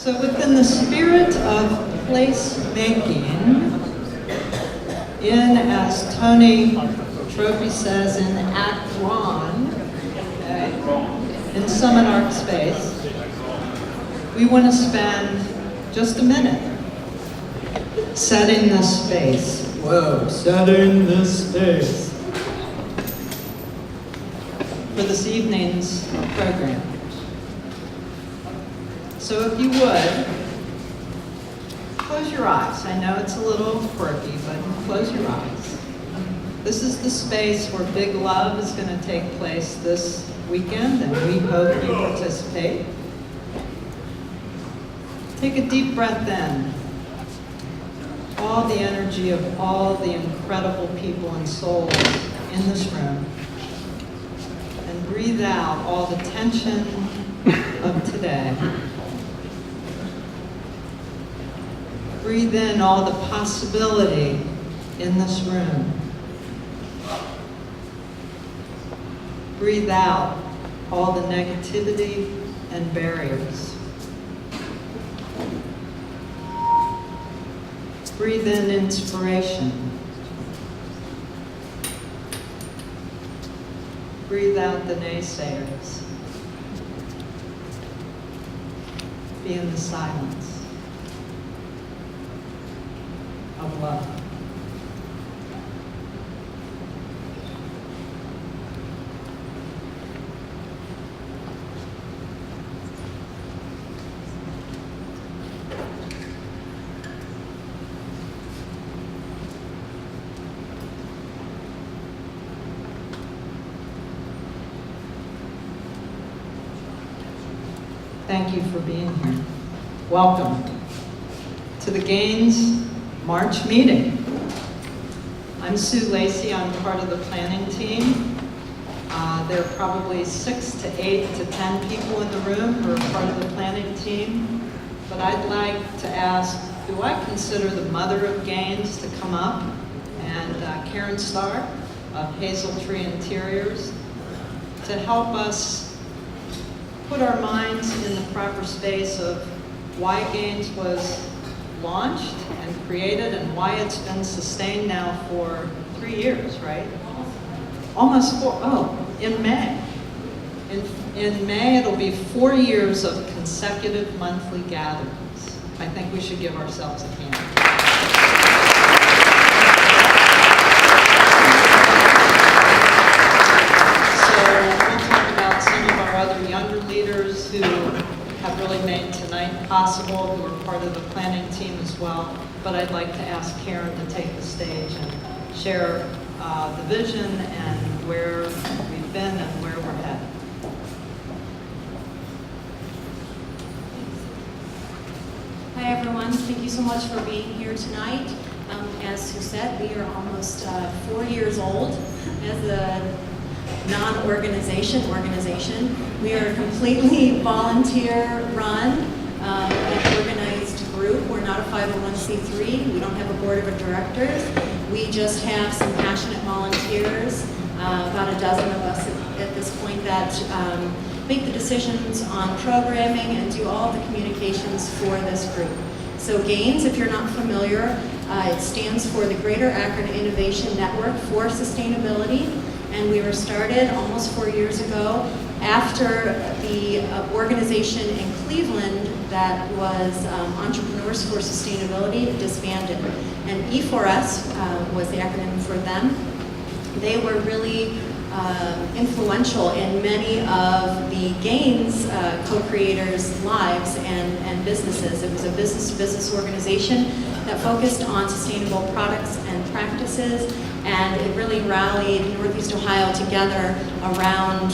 So within the spirit of placemaking, as Tony Trophy says, in Akron, okay, in Summit Artspace, we want to spend just a minute setting this space. Whoa, setting this space for this evening's program. So if you would, close your eyes. I know it's a little quirky, but close your eyes. This is the space where Big Love is going to take place this weekend, and we hope you participate. Take a deep breath in. All the energy of all the incredible people and souls in this room. And breathe out all the tension of today. Breathe in all the possibility in this room. Breathe out all the negativity and barriers. Breathe in inspiration. Breathe out the naysayers. Be in the silence of love. Thank you for being here. Welcome to the Gaines March meeting. I'm Sue Lacey. I'm part of the planning team. There are probably 6 to 8 to 10 people in the room who are part of the planning team. But I'd like to ask, do I consider the mother of Gaines to come up, and Karen Stark of Hazel Tree Interiors, to help us put our minds in the proper space of why Gaines was launched and created and why it's been sustained now for 3 years, right? Almost 4, in May. In May, it'll be 4 years of consecutive monthly gatherings. I think we should give ourselves a hand. Who have really made tonight possible, who are part of the planning team as well. But I'd like to ask Karen to take the stage and share the vision and where we've been and where we're headed. Hi everyone, thank you so much for being here tonight. As Sue said, we are almost 4 years old as a non-organization. We are a completely volunteer-run and organized group. We're not a 501c3. We don't have a board of directors. We just have some passionate volunteers, about a dozen of us at this point, that make the decisions on programming and do all the communications for this group. So Gaines, if you're not familiar, it stands for the Greater Akron Innovation Network for Sustainability. And we were started almost 4 years ago after the organization in Cleveland that was Entrepreneurs for Sustainability disbanded. And E4S was the acronym for them. They were really influential in many of the Gaines co-creators' lives and businesses. It was a business-to-business organization that focused on sustainable products and practices, and it really rallied Northeast Ohio together around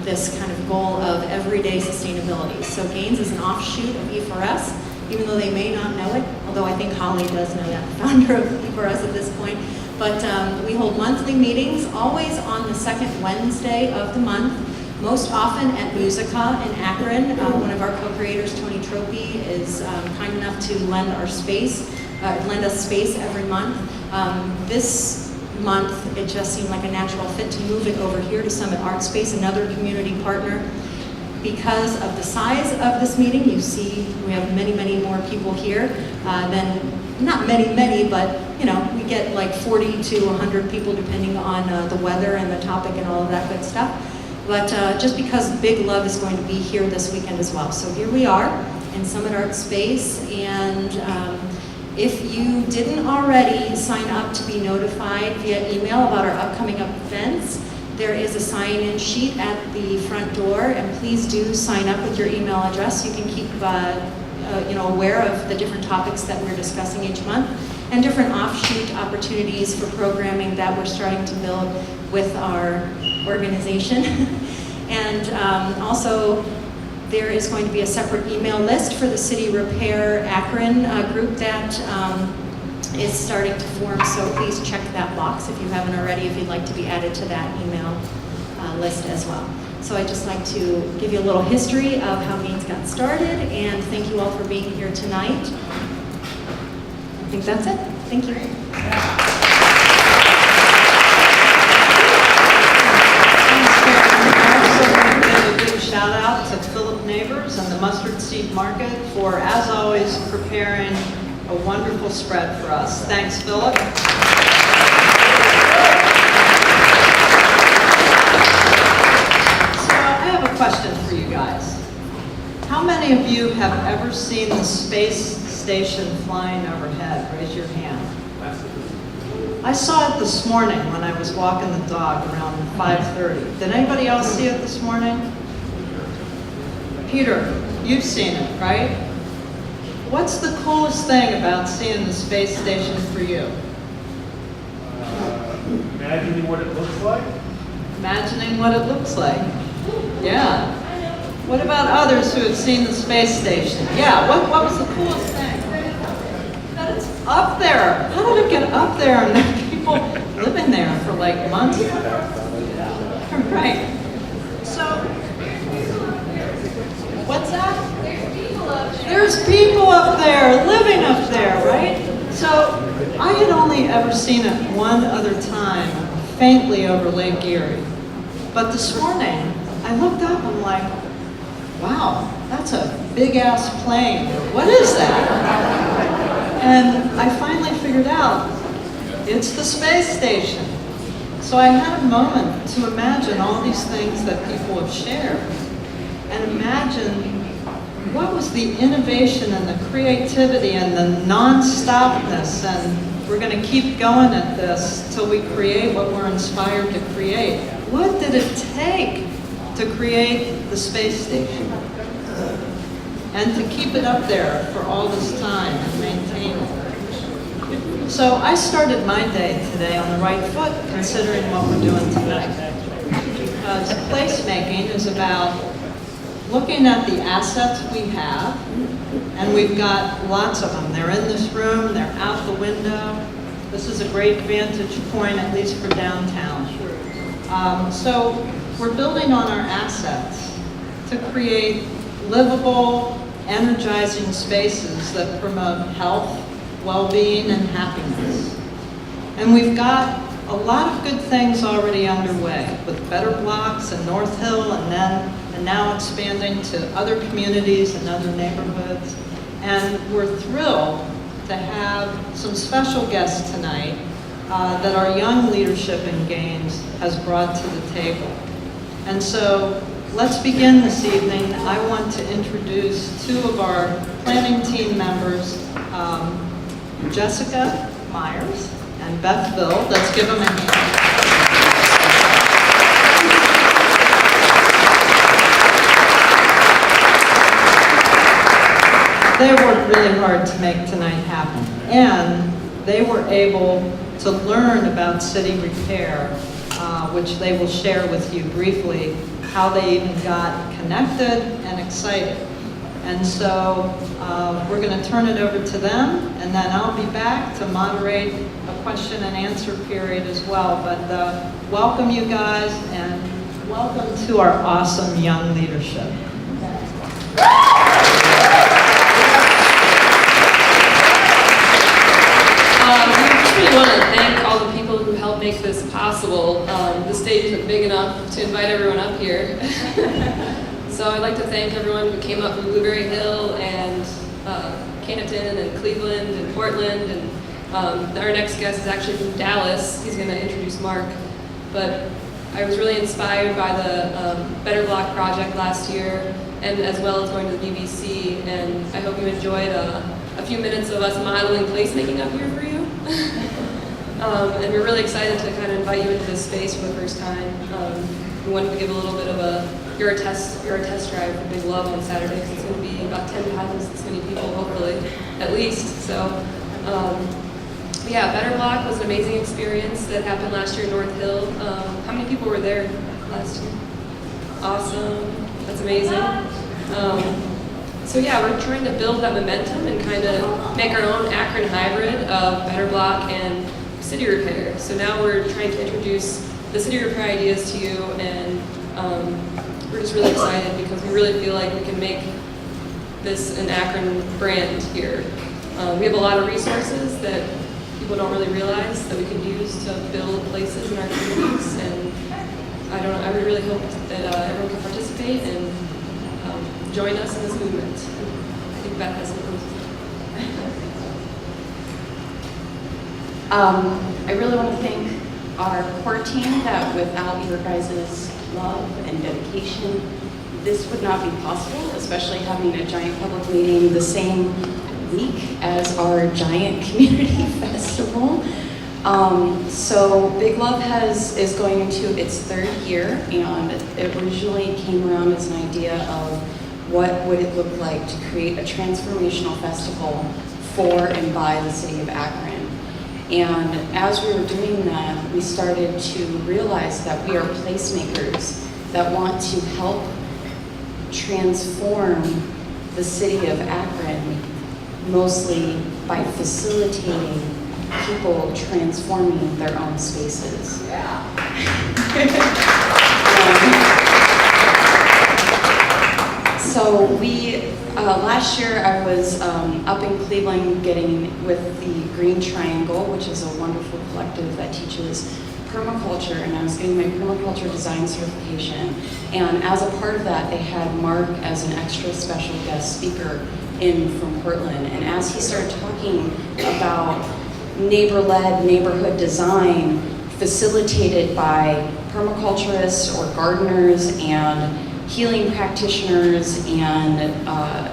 this kind of goal of everyday sustainability. So Gaines is an offshoot of E4S, even though they may not know it, although I think Holly does know that, the founder of E4S at this point. But we hold monthly meetings, always on the second Wednesday of the month, most often at Musica in Akron. One of our co-creators, Tony Trophy, is kind enough to lend us space every month. This month, it just seemed like a natural fit to move it over here to Summit Artspace, another community partner. because of the size of this meeting. You see we have many, many more people here than, not many, but you know, we get like 40 to 100 people depending on the weather and the topic and all of that good stuff. But just because Big Love is going to be here this weekend as well. So here we are in Summit Artspace, and if you didn't already sign up to be notified via email about our upcoming events, there is a sign-in sheet at the front door, and please do sign up with your email address so you can keep you know, aware of the different topics that we're discussing each month and different offshoot opportunities for programming that we're starting to build with our organization. And also, there is going to be a separate email list for the City Repair Akron group that is starting to form, so please check that box if you haven't already, if you'd like to be added to that email list as well. So I'd just like to give you a little history of how Gaines got started, and thank you all for being here tonight. I think that's it. Thank you. Shout out to Philip Neighbors and the Mustard Seed Market for, as always, preparing a wonderful spread for us. Thanks, Philip. So I have a question for you guys. How many of you have ever seen the space station flying overhead? Raise your hand. I saw it this morning when I was walking the dog around 5:30. Did anybody else see it this morning? Peter, you've seen it, right? What's the coolest thing about seeing the space station for you? Imagining what it looks like. Imagining what it looks like. Yeah. What about others who have seen the space station? Yeah, what was the coolest thing? That it's up there. How did it get up there and there are people living there for like months? Right. So, what's that? There's people up there, living up there, right? So, I had only ever seen it one other time, faintly over Lake Erie. But this morning, I looked up and I'm like, wow, that's a big-ass plane. What is that? And I finally figured out, it's the space station. So I had a moment to imagine all these things that people have shared and imagine what was the innovation and the creativity and the non-stopness, and we're going to keep going at this till we create what we're inspired to create. What did it take to create the space station and to keep it up there for all this time and maintain it? So I started my day today on the right foot, considering what we're doing tonight. Because placemaking is about looking at the assets we have, and we've got lots of them. They're in this room, they're out the window. This is a great vantage point, at least for downtown. So we're building on our assets to create livable, energizing spaces that promote health, well-being, and happiness. And we've got a lot of good things already underway with Better Blocks and North Hill, and now expanding to other communities and other neighborhoods. And we're thrilled to have some special guests tonight that our young leadership in Gaines has brought to the table. And so let's begin this evening. I want to introduce two of our planning team members, Jessica Myers and Beth Bill. Let's give them a hand. They worked really hard to make tonight happen, and they were able to learn about city repair, which they will share with you briefly, how they even got connected and excited. And so we're going to turn it over to them, and then I'll be back to moderate a question and answer period as well. But welcome, you guys, and welcome to our awesome young leadership. We really want to thank all the people who helped make this possible. The stage isn't big enough to invite everyone up here. So So I'd like to thank everyone who came up from Blueberry Hill and Canton and Cleveland and Portland. And our next guest is actually from Dallas. He's going to introduce Mark. But I was really inspired by the Better Block project last year, and as well as going to the BBC. And I hope you enjoyed a few minutes of us modeling placemaking up here for you. And we're really excited to kind of invite you into this space for the first time. We wanted to give a little bit of you're a test drive for Big Love on Saturday, because it's going to be about 10 times as many people, hopefully, at least. So, yeah, Better Block was an amazing experience that happened last year in North Hill. How many people were there last year? Awesome. That's amazing. So yeah, we're trying to build that momentum and kind of make our own Akron hybrid of Better Block and city repair. So now we're trying to introduce the city repair ideas to you, and we're just really excited because we really feel like we can make this an Akron brand here. We have a lot of resources that people don't really realize that we can use to build places in our communities, and I really hope that everyone can participate and join us in this movement. I think Beth has something to say. I really want to thank our core team that without your guys' love and dedication, this would not be possible, especially having a giant public meeting the same week as our giant community festival. So Big Love is going into its third year, and it originally came around as an idea of what would it look like to create a transformational festival for and by the city of Akron. And as we were doing that, we started to realize that we are placemakers that want to help transform the city of Akron, mostly by facilitating people transforming their own spaces. So last year I was up in Cleveland getting with the Green Triangle, which is a wonderful collective that teaches permaculture, and I was getting my permaculture design certification. And as a part of that, they had Mark as an extra special guest speaker in from Portland. And as he started talking about neighbor-led neighborhood design facilitated by permaculturists or gardeners and healing practitioners and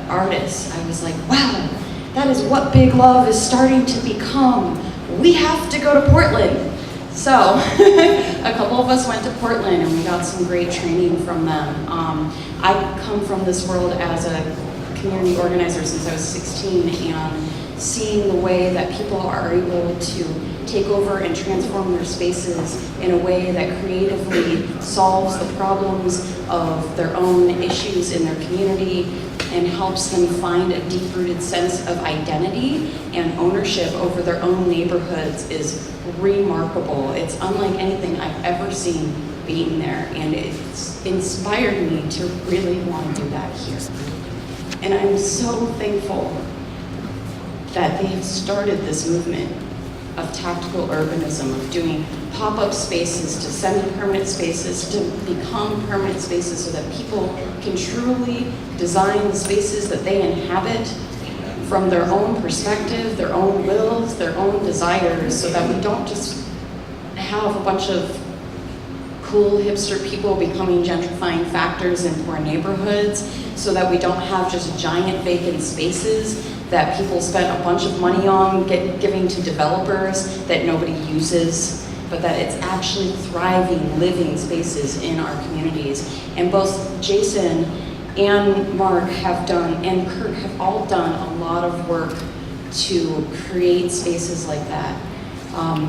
artists, I was like, wow, that is what Big Love is starting to become. We have to go to Portland. So a couple of us went to Portland and we got some great training from them. I come from this world as a community organizer since I was 16, and seeing the way that people are able to take over and transform their spaces in a way that creatively solves the problems of their own issues in their community and helps them find a deep-rooted sense of identity and ownership over their own neighborhoods is remarkable. It's unlike anything I've ever seen being there, and it's inspired me to really want to do that here. And I'm so thankful that they have started this movement of tactical urbanism, of doing pop-up spaces to semi-permanent spaces to become permanent spaces so that people can truly design the spaces that they inhabit from their own perspective, their own wills, their own desires, so that we don't just have a bunch of cool hipster people becoming gentrifying factors in poor neighborhoods, so that we don't have just giant vacant spaces that people spent a bunch of money on giving to developers that nobody uses, but that it's actually thriving, living spaces in our communities. And both Jason and Mark have done, and Kirk have all done a lot of work to create spaces like that.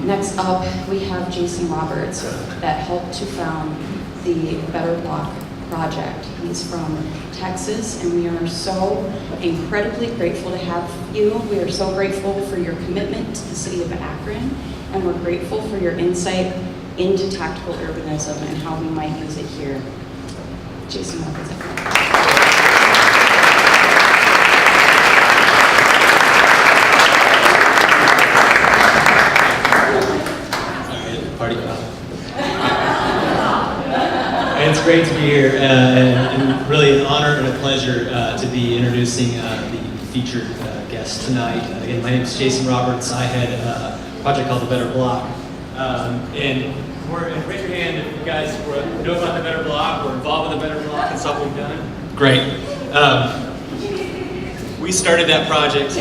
Next up, we have Jason Roberts that helped to found the Better Block project. He's from Texas, and we are so incredibly grateful to have you. We are so grateful for your commitment to the city of Akron, and we're grateful for your insight into tactical urbanism and how we might use it here. Jason Roberts. It's great to be here, and really an honor and a pleasure to be introducing the featured guest tonight. Again, my name is Jason Roberts. I head a project called The Better Block. And raise your hand if you guys know about The Better Block or involved with The Better Block and stuff we've done. Great. We started that project.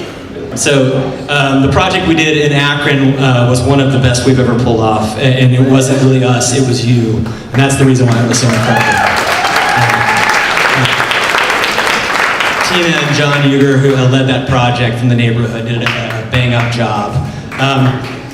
So the project we did in Akron was one of the best we've ever pulled off, and it wasn't really us, it was you, and that's the reason why it was so incredible. Tina and John Uger, who led that project from the neighborhood, did a bang-up job.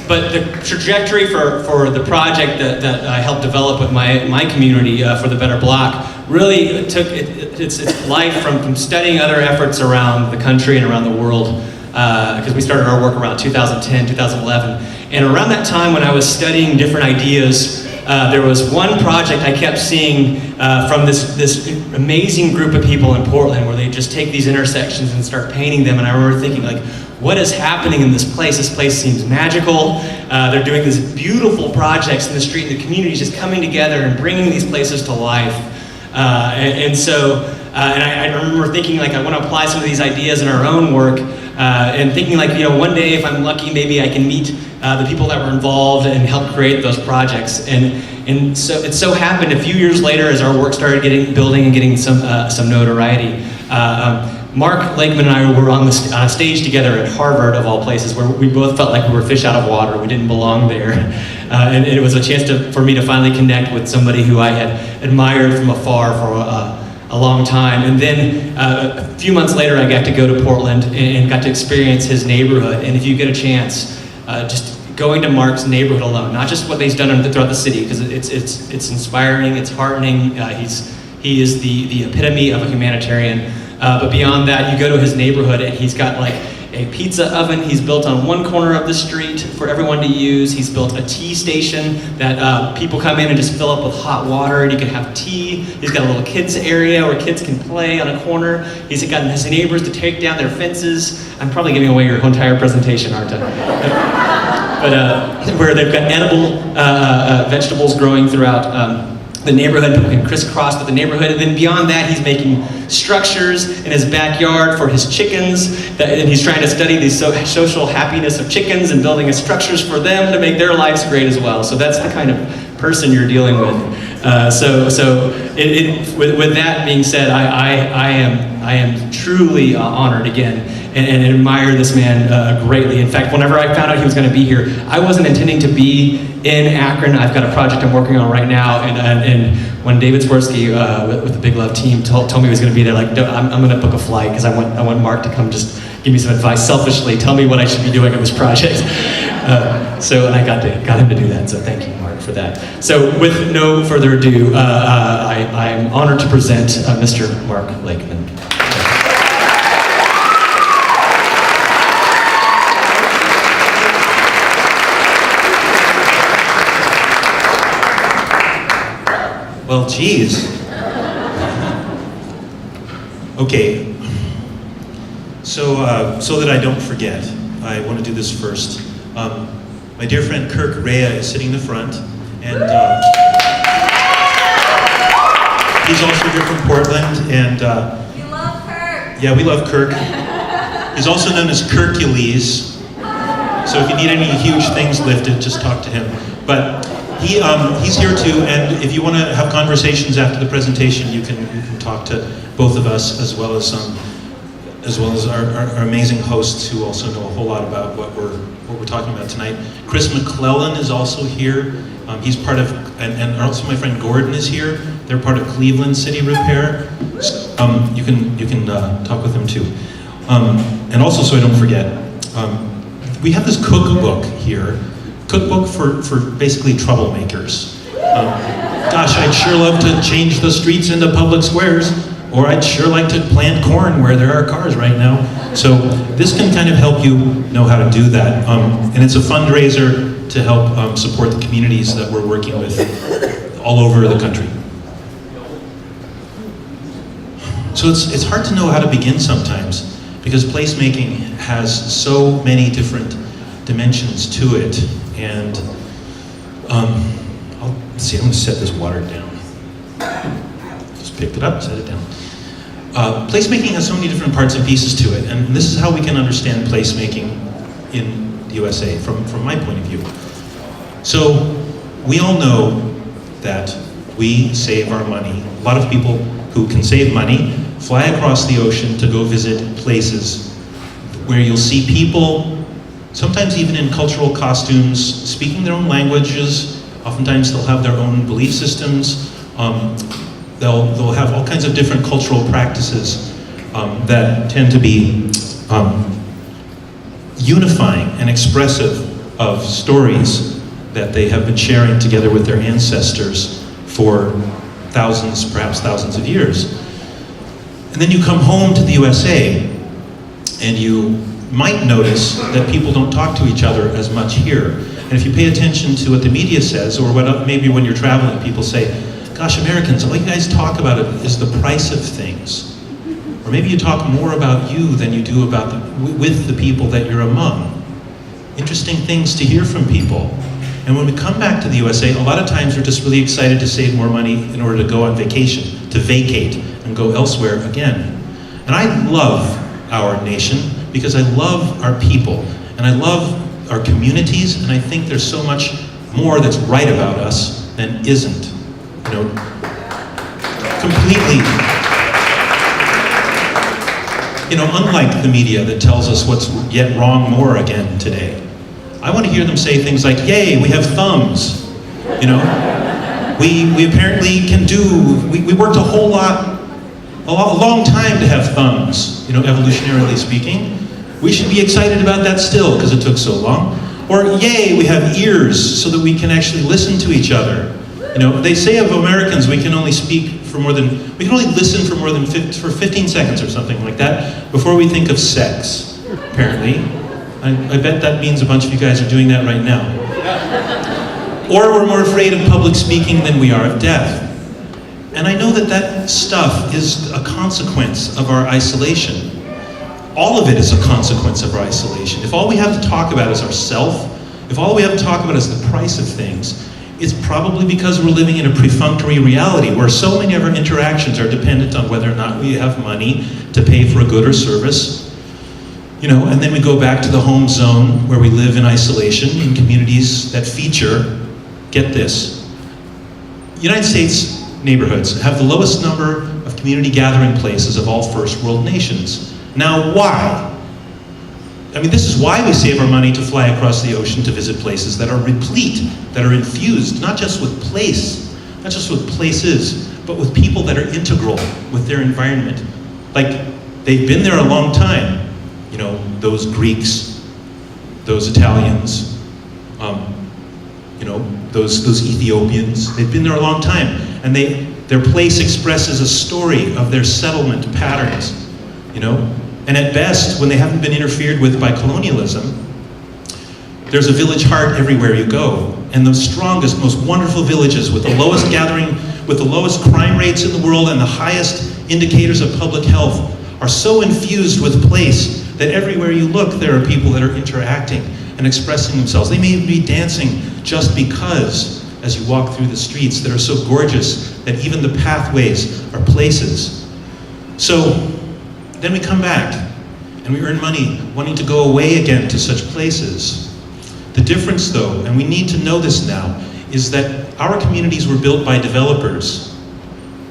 But the trajectory for the project that I helped develop with my community for the Better Block really took its life from studying other efforts around the country and around the world, because we started our work around 2010, 2011. And around that time when I was studying different ideas, there was one project I kept seeing from this amazing group of people in Portland where they just take these intersections and start painting them. And I remember thinking, like, what is happening in this place? This place seems magical. They're doing these beautiful projects in the street, and the community is just coming together and bringing these places to life. And I remember thinking, like, I want to apply some of these ideas in our own work, and thinking, like, one day if I'm lucky, maybe I can meet the people that were involved and help create those projects. And so it so happened a few years later, as our work started building and getting some notoriety, Mark Lakeman and I were on a stage together at Harvard, of all places, where we both felt like we were fish out of water. We didn't belong there. And it was a chance for me to finally connect with somebody who I had admired from afar for a long time. And then a few months later, I got to go to Portland and got to experience his neighborhood. And if you get a chance, just going to Mark's neighborhood alone, not just what he's done throughout the city, because it's inspiring, it's heartening. He is the epitome of a humanitarian. But beyond that, you go to his neighborhood and he's got like a pizza oven he's built on one corner of the street for everyone to use. He's built a tea station that people come in and just fill up with hot water and you can have tea. He's got a little kids area where kids can play on a corner. He's got his neighbors to take down their fences. I'm probably giving away your entire presentation, aren't I? But where they've got edible vegetables growing throughout the neighborhood. People can crisscross with the neighborhood. And then beyond that, he's making structures in his backyard for his chickens. And he's trying to study the social happiness of chickens and building structures for them to make their lives great as well. So that's the kind of person you're dealing with. With that being said, I am truly honored again and admire this man greatly. In fact, whenever I found out he was going to be here, I wasn't intending to be in Akron. I've got a project I'm working on right now, and when David Swirsky with the Big Love team told me he was going to be there, like, I'm going to book a flight because I want Mark to come just give me some advice selfishly, tell me what I should be doing on this project. And I got him to do that, so thank you, Mark, for that. So with no further ado, I'm honored to present Mr. Mark Lakeman. Well, geez. Okay. So that I don't forget, I want to do this first. My dear friend Kirk Rea is sitting in the front, and he's also here from Portland, and We love Kirk. yeah, we love Kirk. He's also known as Kirkules, so if you need any huge things lifted, just talk to him. But he's here too, and if you want to have conversations after the presentation, you can talk to both of us as well as our amazing hosts who also know a whole lot about what we're talking about tonight. Chris McClellan is also here. He's part of, and also my friend Gordon is here. They're part of Cleveland City Repair. You can talk with them too. And also, so I don't forget, we have this cookbook here. Cookbook for basically troublemakers. Gosh, I'd sure love to change the streets into public squares, or I'd sure like to plant corn where there are cars right now. So this can kind of help you know how to do that. And it's a fundraiser to help support the communities that we're working with all over the country. So it's hard to know how to begin sometimes, because placemaking has so many different dimensions to it. And I'm going to set this water down. Just picked it up, set it down. Placemaking has so many different parts and pieces to it, and this is how we can understand placemaking in the USA from my point of view. So we all know that we save our money. A lot of people who can save money fly across the ocean to go visit places where you'll see people, sometimes even in cultural costumes, speaking their own languages. Oftentimes they'll have their own belief systems. They'll have all kinds of different cultural practices that tend to be unifying and expressive of stories that they have been sharing together with their ancestors for thousands, perhaps thousands of years. And then you come home to the USA, and you might notice that people don't talk to each other as much here. And if you pay attention to what the media says, or what maybe when you're traveling, people say, gosh, Americans, all you guys talk about it is the price of things. Or maybe you talk more about you than you do about with the people that you're among. Interesting things to hear from people. And when we come back to the USA, a lot of times we're just really excited to save more money in order to go on vacation, to vacate and go elsewhere again. And I love our nation because I love our people and I love our communities, and I think there's so much more that's right about us than isn't. You know, completely. You know, unlike the media that tells us what's yet wrong more again today. I want to hear them say things like, yay, we have thumbs. You know, we apparently can do, we worked a long time to have thumbs, you know, evolutionarily speaking. We should be excited about that still because it took so long. Or, yay, we have ears so that we can actually listen to each other. You know, they say of Americans we can only speak for we can only listen for more than 15 seconds or something like that before we think of sex, apparently. I bet that means a bunch of you guys are doing that right now. Or we're more afraid of public speaking than we are of death. And I know that that stuff is a consequence of our isolation. All of it is a consequence of our isolation. If all we have to talk about is ourself, if all we have to talk about is the price of things, it's probably because we're living in a perfunctory reality where so many of our interactions are dependent on whether or not we have money to pay for a good or service. You know, and then we go back to the home zone where we live in isolation in communities that feature, get this, United States neighborhoods have the lowest number of community gathering places of all first world nations. Now, why? I mean, this is why we save our money to fly across the ocean to visit places that are replete, that are infused, not just with place, not just with places, but with people that are integral with their environment. Like, they've been there a long time. You know, those Greeks, those Italians, you know, those Ethiopians, they've been there a long time. And their place expresses a story of their settlement patterns, you know? And at best, when they haven't been interfered with by colonialism, there's a village heart everywhere you go. And the strongest, most wonderful villages with the lowest with the lowest crime rates in the world and the highest indicators of public health are so infused with place that everywhere you look, there are people that are interacting and expressing themselves. They may be dancing just because, as you walk through the streets that are so gorgeous that even the pathways are places. So, then we come back and we earn money wanting to go away again to such places. The difference though, and we need to know this now, is that our communities were built by developers.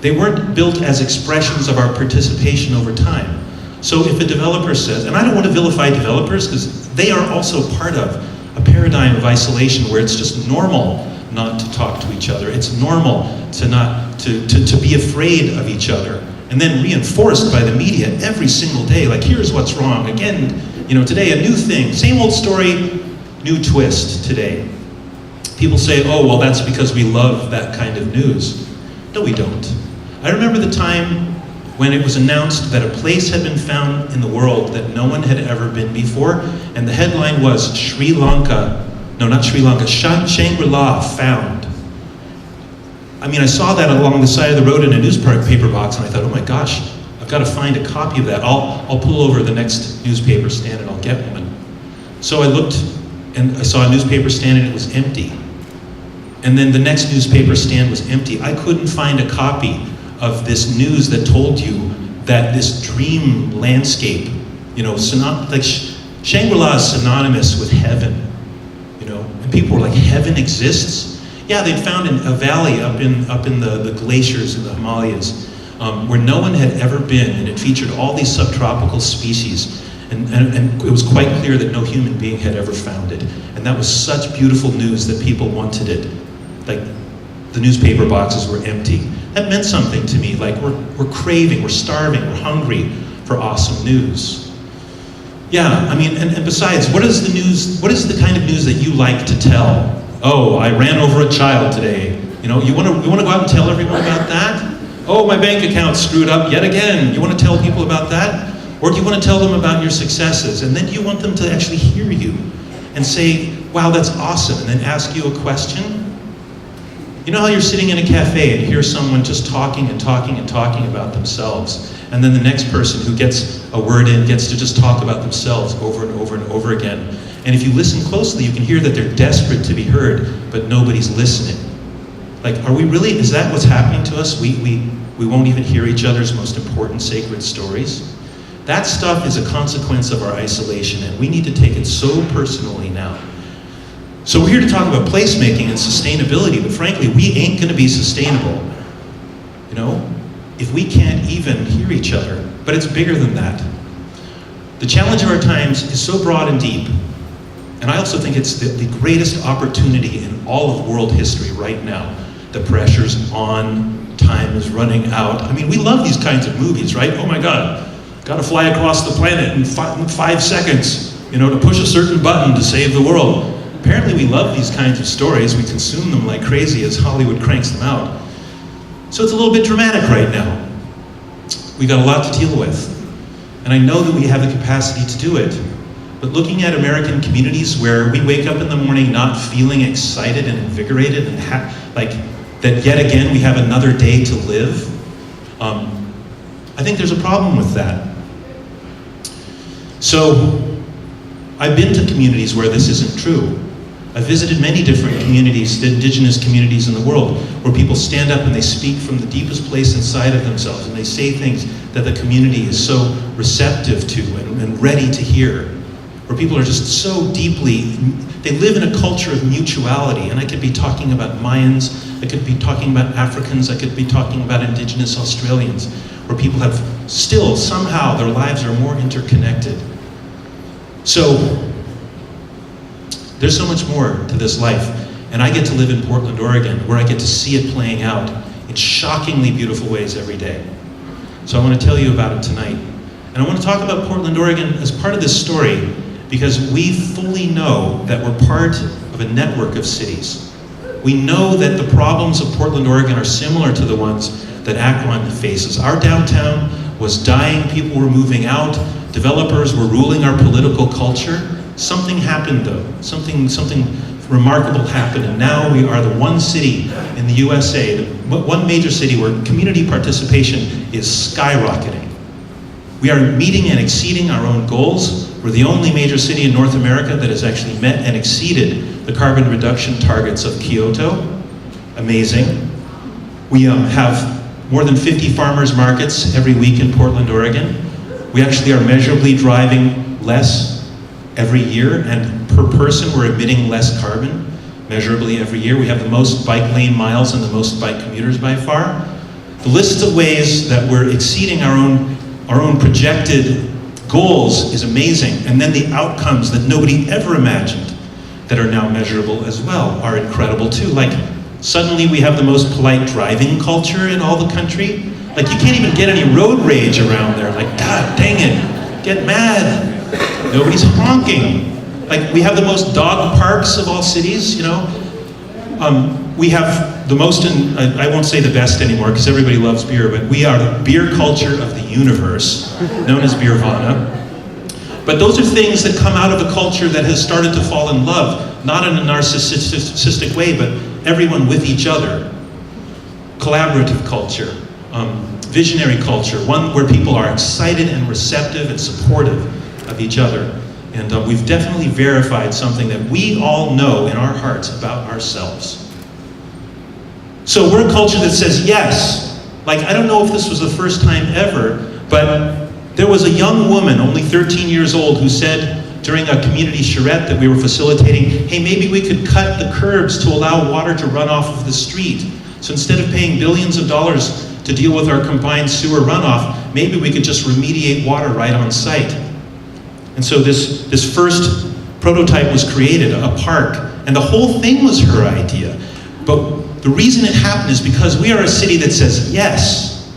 They weren't built as expressions of our participation over time. So if a developer says, and I don't want to vilify developers because they are also part of a paradigm of isolation where it's just normal not to talk to each other. It's normal to be afraid of each other. And then reinforced by the media every single day, like here's what's wrong. Again, you know, today a new thing, same old story, new twist today. People say, oh, well, that's because we love that kind of news. No, we don't. I remember the time when it was announced that a place had been found in the world that no one had ever been before, and the headline was Shangri-La found. I mean, I saw that along the side of the road in a newspaper box, and I thought, oh my gosh, I've got to find a copy of that. I'll pull over the next newspaper stand and I'll get one. So I looked, and I saw a newspaper stand and it was empty. And then the next newspaper stand was empty. I couldn't find a copy of this news that told you that this dream landscape, you know, like Shangri-La is synonymous with heaven, you know, and people were like, heaven exists? Yeah, they'd found a valley up in the glaciers in the Himalayas where no one had ever been, and it featured all these subtropical species, and it was quite clear that no human being had ever found it. And that was such beautiful news that people wanted it. Like, the newspaper boxes were empty. That meant something to me. Like, we're craving, we're starving, we're hungry for awesome news. Yeah, I mean, and besides, what is the kind of news that you like to tell? Oh, I ran over a child today. You know, you want to go out and tell everyone about that? Oh, my bank account screwed up yet again. You want to tell people about that? Or do you want to tell them about your successes? And then you want them to actually hear you and say, wow, that's awesome, and then ask you a question? You know how you're sitting in a cafe and hear someone just talking and talking and talking about themselves, and then the next person who gets a word in gets to just talk about themselves over and over and over again. And if you listen closely, you can hear that they're desperate to be heard, but nobody's listening. Like, are we really, is that what's happening to us? We won't even hear each other's most important sacred stories? That stuff is a consequence of our isolation, and we need to take it so personally now. So we're here to talk about placemaking and sustainability, but frankly, we ain't gonna be sustainable, you know, if we can't even hear each other. But it's bigger than that. The challenge of our times is so broad and deep, and I also think it's the greatest opportunity in all of world history right now. The pressure's on, time is running out. I mean, we love these kinds of movies, right? Oh my God, gotta fly across the planet in 5 seconds, you know, to push a certain button to save the world. Apparently we love these kinds of stories. We consume them like crazy as Hollywood cranks them out. So it's a little bit dramatic right now. We got a lot to deal with. And I know that we have the capacity to do it. But looking at American communities where we wake up in the morning not feeling excited and invigorated and like that yet again we have another day to live, I think there's a problem with that. So I've been to communities where this isn't true. I've visited many different communities, indigenous communities in the world, where people stand up and they speak from the deepest place inside of themselves, and they say things that the community is so receptive to and ready to hear. Where people are just so deeply, they live in a culture of mutuality, and I could be talking about Mayans, I could be talking about Africans, I could be talking about indigenous Australians, where people have still, somehow, their lives are more interconnected. So, there's so much more to this life, and I get to live in Portland, Oregon, where I get to see it playing out in shockingly beautiful ways every day. So I want to tell you about it tonight. And I want to talk about Portland, Oregon as part of this story, because we fully know that we're part of a network of cities. We know that the problems of Portland, Oregon are similar to the ones that Akron faces. Our downtown was dying, people were moving out, developers were ruling our political culture. Something happened though, something remarkable happened, and now we are the one city in the USA, one major city where community participation is skyrocketing. We are meeting and exceeding our own goals. We're the only major city in North America that has actually met and exceeded the carbon reduction targets of Kyoto. Amazing. We have more than 50 farmers markets every week in Portland, Oregon. We actually are measurably driving less every year, and per person we're emitting less carbon measurably every year. We have the most bike lane miles and the most bike commuters by far. The list of ways that we're exceeding our own projected goals is amazing, and then the outcomes that nobody ever imagined that are now measurable as well are incredible too. Like, suddenly we have the most polite driving culture in all the country. Like, you can't even get any road rage around there. Like, God dang it, get mad. Nobody's honking. Like, we have the most dog parks of all cities, you know. We have the most, I won't say the best anymore because everybody loves beer, but we are the beer culture of the universe, known as Beervana. But those are things that come out of a culture that has started to fall in love, not in a narcissistic way, but everyone with each other. Collaborative culture, visionary culture, one where people are excited and receptive and supportive of each other. And we've definitely verified something that we all know in our hearts about ourselves. So we're a culture that says, yes, Like, I don't know if this was the first time ever, but there was a young woman, only 13 years old, who said during a community charrette that we were facilitating, hey, maybe we could cut the curbs to allow water to run off of the street. So instead of paying billions of dollars to deal with our combined sewer runoff, maybe we could just remediate water right on site. And so this first prototype was created, a park, and the whole thing was her idea. But the reason it happened is because we are a city that says yes.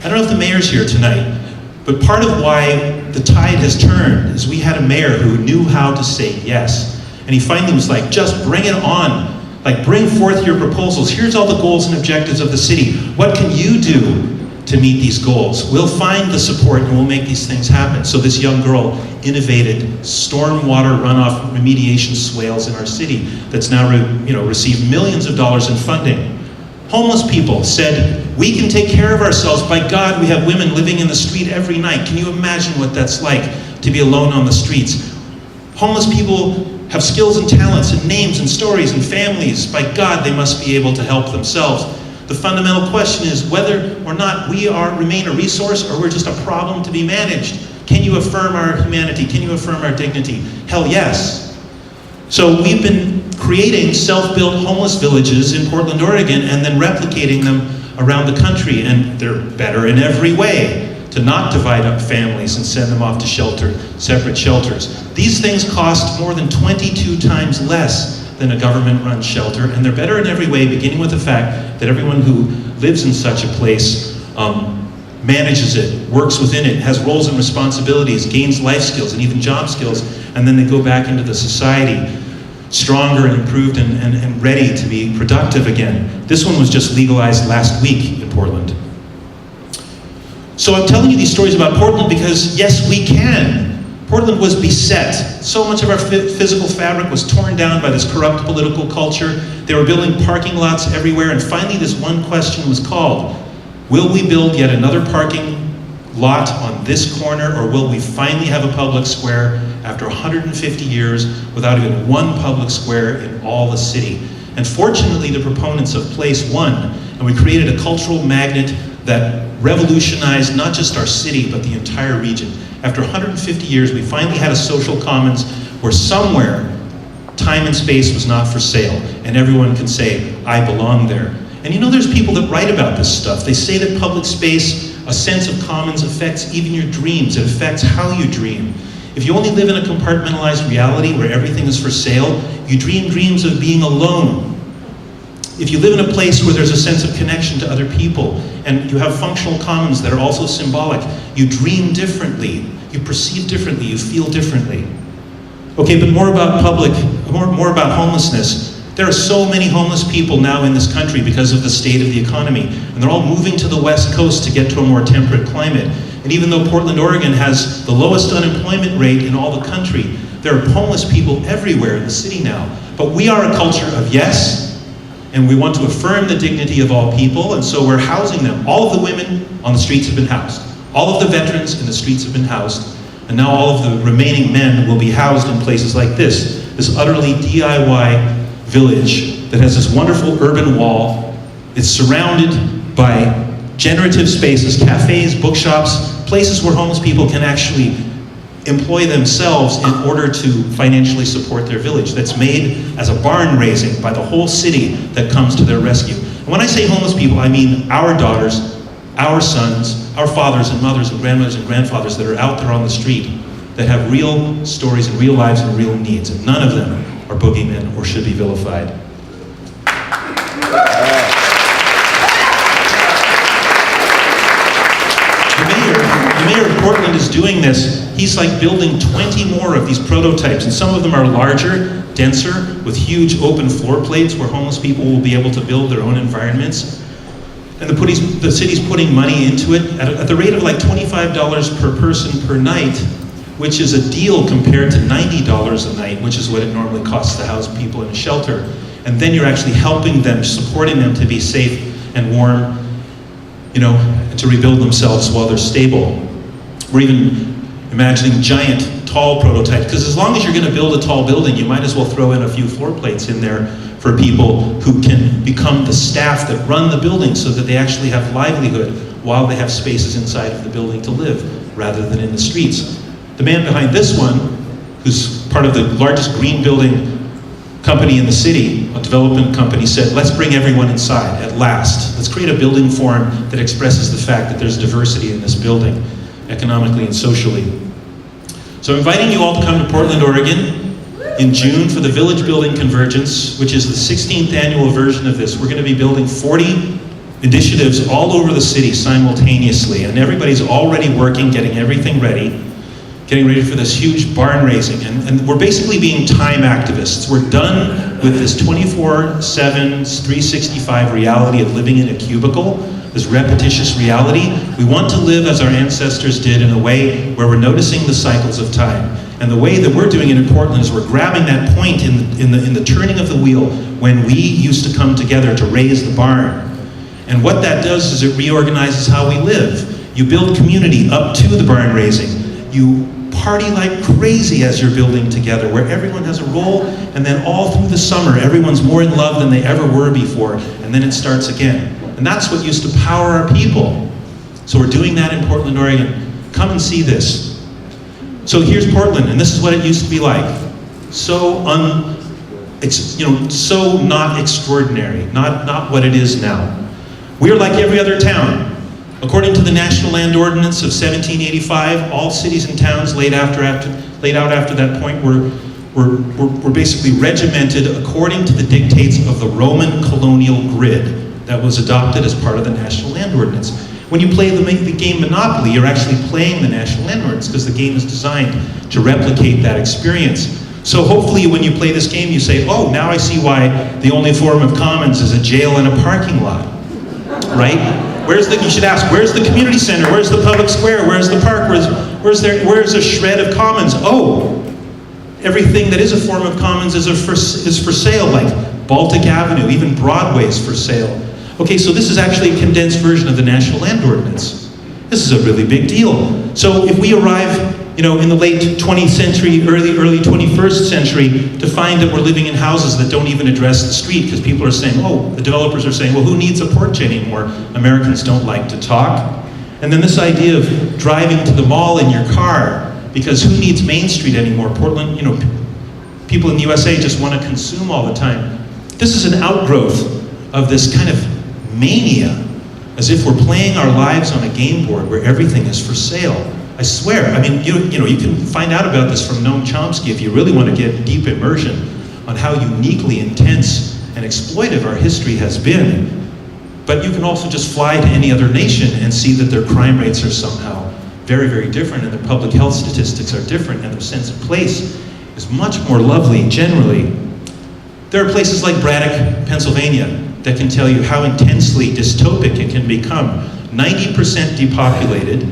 I don't know if the mayor's here tonight, but part of why the tide has turned is we had a mayor who knew how to say yes. And he finally was like, just bring it on. Like, bring forth your proposals. Here's all the goals and objectives of the city. What can you do to meet these goals? We'll find the support and we'll make these things happen. So this young girl innovated stormwater runoff remediation swales in our city that's now received millions of dollars in funding. Homeless people said, we can take care of ourselves. By God, we have women living in the street every night. Can you imagine what that's like to be alone on the streets? Homeless people have skills and talents and names and stories and families. By God, they must be able to help themselves. The fundamental question is whether or not we remain a resource or we're just a problem to be managed. Can you affirm our humanity? Can you affirm our dignity? Hell yes. So we've been creating self-built homeless villages in Portland, Oregon, and then replicating them around the country, and they're better in every way to not divide up families and send them off to separate shelters. These things cost more than 22 times less than a government-run shelter, and they're better in every way, beginning with the fact that everyone who lives in such a place manages it, works within it, has roles and responsibilities, gains life skills and even job skills, and then they go back into the society stronger and improved and ready to be productive again. This one was just legalized last week in Portland. So I'm telling you these stories about Portland because, yes, we can. Portland was beset. So much of our physical fabric was torn down by this corrupt political culture. They were building parking lots everywhere, and finally this one question was called. Will we build yet another parking lot on this corner, or will we finally have a public square after 150 years without even one public square in all the city? And fortunately, the proponents of Place won, and we created a cultural magnet that revolutionized not just our city, but the entire region. After 150 years, we finally had a social commons where somewhere time and space was not for sale, and everyone can say, I belong there. And you know, there's people that write about this stuff. They say that public space, a sense of commons, affects even your dreams. It affects how you dream. If you only live in a compartmentalized reality where everything is for sale, you dream dreams of being alone. If you live in a place where there's a sense of connection to other people, and you have functional commons that are also symbolic, you dream differently, you perceive differently, you feel differently. Okay, but more about more about homelessness. There are so many homeless people now in this country because of the state of the economy, and they're all moving to the West Coast to get to a more temperate climate. And even though Portland, Oregon has the lowest unemployment rate in all the country, there are homeless people everywhere in the city now. But we are a culture of yes, and we want to affirm the dignity of all people, and so we're housing them. All of the women on the streets have been housed. All of the veterans in the streets have been housed, and now all of the remaining men will be housed in places like this utterly DIY village that has this wonderful urban wall. It's surrounded by generative spaces, cafes, bookshops, places where homeless people can actually employ themselves in order to financially support their village. That's made as a barn raising by the whole city that comes to their rescue. And when I say homeless people, I mean our daughters, our sons, our fathers and mothers and grandmothers and grandfathers that are out there on the street that have real stories and real lives and real needs, and none of them are boogeymen or should be vilified. The mayor of Portland is doing this. He's like building 20 more of these prototypes, and some of them are larger, denser, with huge open floor plates where homeless people will be able to build their own environments. And the city's putting money into it at the rate of like $25 per person per night, which is a deal compared to $90 a night, which is what it normally costs to house people in a shelter. And then you're actually helping them, supporting them to be safe and warm, and to rebuild themselves while they're stable. We're even imagining giant, tall prototypes, because as long as you're going to build a tall building, you might as well throw in a few floor plates in there for people who can become the staff that run the building so that they actually have livelihood while they have spaces inside of the building to live, rather than in the streets. The man behind this one, who's part of the largest green building company in the city, a development company, said, let's bring everyone inside at last. Let's create a building form that expresses the fact that there's diversity in this building, economically and socially. So I'm inviting you all to come to Portland, Oregon in June for the Village Building Convergence, which is the 16th annual version of this. We're going to be building 40 initiatives all over the city simultaneously, and everybody's already working, getting everything ready, getting ready for this huge barn raising. And we're basically being time activists. We're done with this 24/7, 365 reality of living in a cubicle, this repetitious reality. We want to live as our ancestors did, in a way where we're noticing the cycles of time. And the way that we're doing it in Portland is we're grabbing that point in the turning of the wheel when we used to come together to raise the barn. And what that does is it reorganizes how we live. You build community up to the barn raising. You party like crazy as you're building together, where everyone has a role, and then all through the summer, everyone's more in love than they ever were before, and then it starts again. And that's what used to power our people. So we're doing that in Portland, Oregon. Come and see this. So here's Portland, and this is what it used to be like. So so not extraordinary, not what it is now. We are like every other town. According to the National Land Ordinance of 1785, all cities and towns laid out after that point were basically regimented according to the dictates of the Roman colonial grid that was adopted as part of the National Land Ordinance. When you play the game Monopoly, you're actually playing the National Land Ordinance, because the game is designed to replicate that experience. So hopefully when you play this game, you say, oh, now I see why the only form of commons is a jail and a parking lot, right? You should ask, where's the community center? Where's the public square? Where's the park? Where's a shred of commons? Oh, everything that is a form of commons is for sale, like Baltic Avenue, even Broadway's for sale. Okay, so this is actually a condensed version of the National Land Ordinance. This is a really big deal. So if we arrive, in the late 20th century, early 21st century, to find that we're living in houses that don't even address the street, because people are saying, the developers are saying, well, who needs a porch anymore? Americans don't like to talk. And then this idea of driving to the mall in your car, because who needs Main Street anymore? Portland, people in the USA just want to consume all the time. This is an outgrowth of this kind of mania, as if we're playing our lives on a game board where everything is for sale. I swear, you can find out about this from Noam Chomsky if you really want to get deep immersion on how uniquely intense and exploitive our history has been. But you can also just fly to any other nation and see that their crime rates are somehow very, very different, and their public health statistics are different, and their sense of place is much more lovely generally. There are places like Braddock, Pennsylvania, that can tell you how intensely dystopic it can become. 90% depopulated.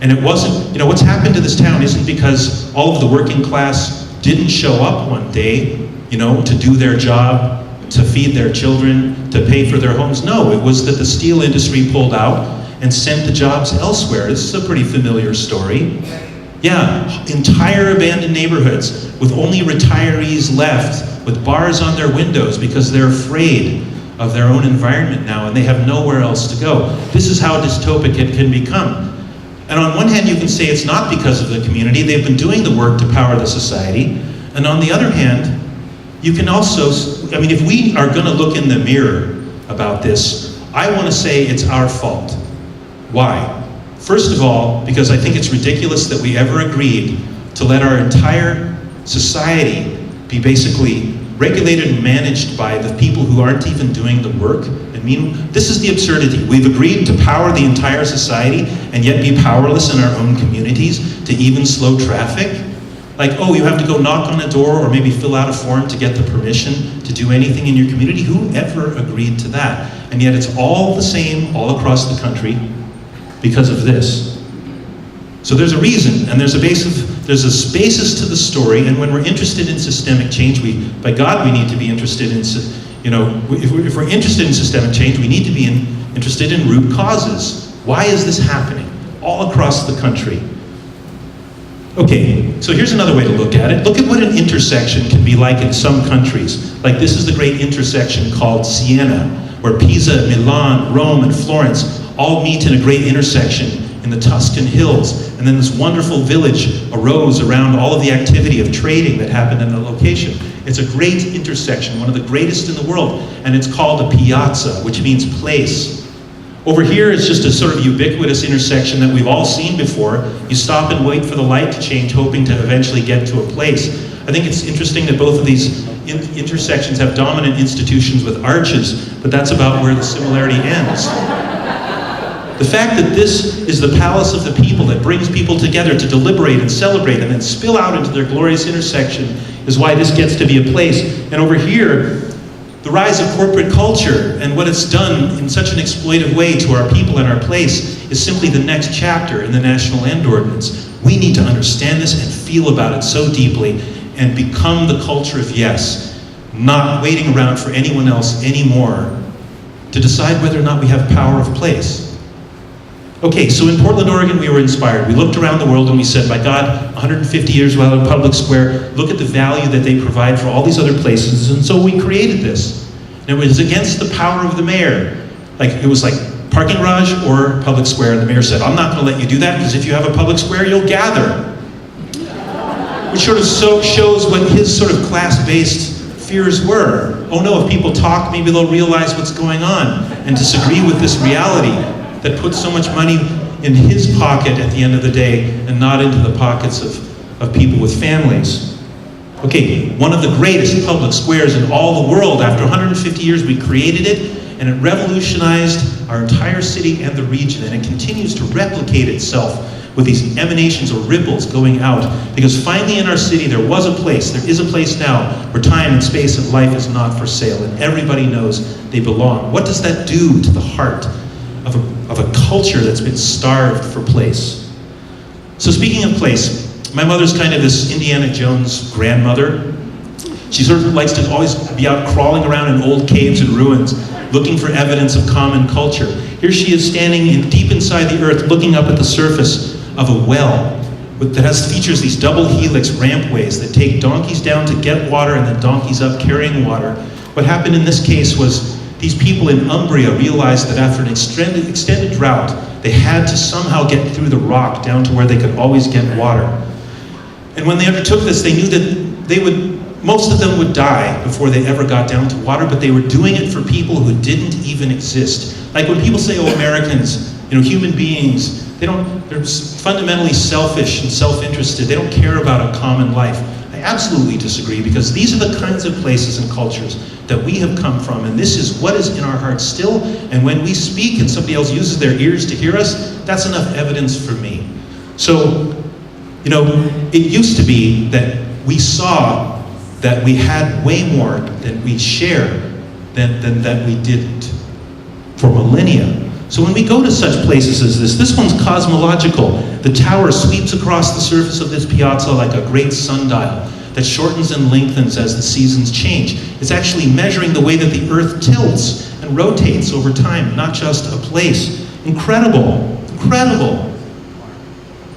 And it wasn't, what's happened to this town isn't because all of the working class didn't show up one day, to do their job, to feed their children, to pay for their homes. No, it was that the steel industry pulled out and sent the jobs elsewhere. This is a pretty familiar story. Yeah, entire abandoned neighborhoods with only retirees left, with bars on their windows because they're afraid of their own environment now, and they have nowhere else to go. This is how dystopic it can become. And on one hand, you can say it's not because of the community. They've been doing the work to power the society. And on the other hand, you can also, if we are going to look in the mirror about this, I want to say it's our fault. Why? First of all, because I think it's ridiculous that we ever agreed to let our entire society be basically regulated and managed by the people who aren't even doing the work. This is the absurdity. We've agreed to power the entire society and yet be powerless in our own communities to even slow traffic. Like, you have to go knock on a door or maybe fill out a form to get the permission to do anything in your community. Who ever agreed to that? And yet it's all the same all across the country because of this. So there's a reason, and there's a basis to the story, and when we're interested in systemic change, by God, we need to be interested in, if we're interested in systemic change, we need to be interested in root causes. Why is this happening all across the country? Okay, so here's another way to look at it. Look at what an intersection can be like in some countries. Like this is the great intersection called Siena, where Pisa, Milan, Rome, and Florence all meet in a great intersection in the Tuscan hills. And then this wonderful village arose around all of the activity of trading that happened in the location. It's a great intersection, one of the greatest in the world, and it's called a piazza, which means place. Over here, it's just a sort of ubiquitous intersection that we've all seen before. You stop and wait for the light to change, hoping to eventually get to a place. I think it's interesting that both of these intersections have dominant institutions with arches, but that's about where the similarity ends. The fact that this is the palace of the people that brings people together to deliberate and celebrate and then spill out into their glorious intersection is why this gets to be a place. And over here, the rise of corporate culture and what it's done in such an exploitive way to our people and our place is simply the next chapter in the National Land Ordinance. We need to understand this and feel about it so deeply and become the culture of yes, not waiting around for anyone else anymore to decide whether or not we have power of place. Okay, so in Portland, Oregon, we were inspired. We looked around the world and we said, my God, 150 years without a public square, look at the value that they provide for all these other places. And so we created this. And it was against the power of the mayor. Like, it was like parking garage or public square. And the mayor said, I'm not going to let you do that because if you have a public square, you'll gather. Which sort of shows what his sort of class-based fears were. Oh no, if people talk, maybe they'll realize what's going on and disagree with this reality that puts so much money in his pocket at the end of the day and not into the pockets of people with families. Okay, one of the greatest public squares in all the world. After 150 years, we created it, and it revolutionized our entire city and the region, and it continues to replicate itself with these emanations or ripples going out. Because finally in our city, there was a place, there is a place now, where time and space and life is not for sale, and everybody knows they belong. What does that do to the heart of a culture that's been starved for place? So speaking of place, my mother's kind of this Indiana Jones grandmother. She sort of likes to always be out crawling around in old caves and ruins, looking for evidence of common culture. Here she is standing deep inside the earth, looking up at the surface of a well that features these double helix rampways that take donkeys down to get water and then donkeys up carrying water. What happened in this case was these people in Umbria realized that after an extended drought, they had to somehow get through the rock down to where they could always get water. And when they undertook this, they knew that most of them would die before they ever got down to water, but they were doing it for people who didn't even exist. Like when people say, oh, Americans, human beings, they're fundamentally selfish and self-interested. They don't care about a common life. I absolutely disagree, because these are the kinds of places and cultures that we have come from, and this is what is in our hearts still. And when we speak and somebody else uses their ears to hear us, that's enough evidence for me. So, it used to be that we saw that we had way more than we shared than that we didn't for millennia. So when we go to such places as this one's cosmological. The tower sweeps across the surface of this piazza like a great sundial that shortens and lengthens as the seasons change. It's actually measuring the way that the earth tilts and rotates over time, not just a place. Incredible, incredible.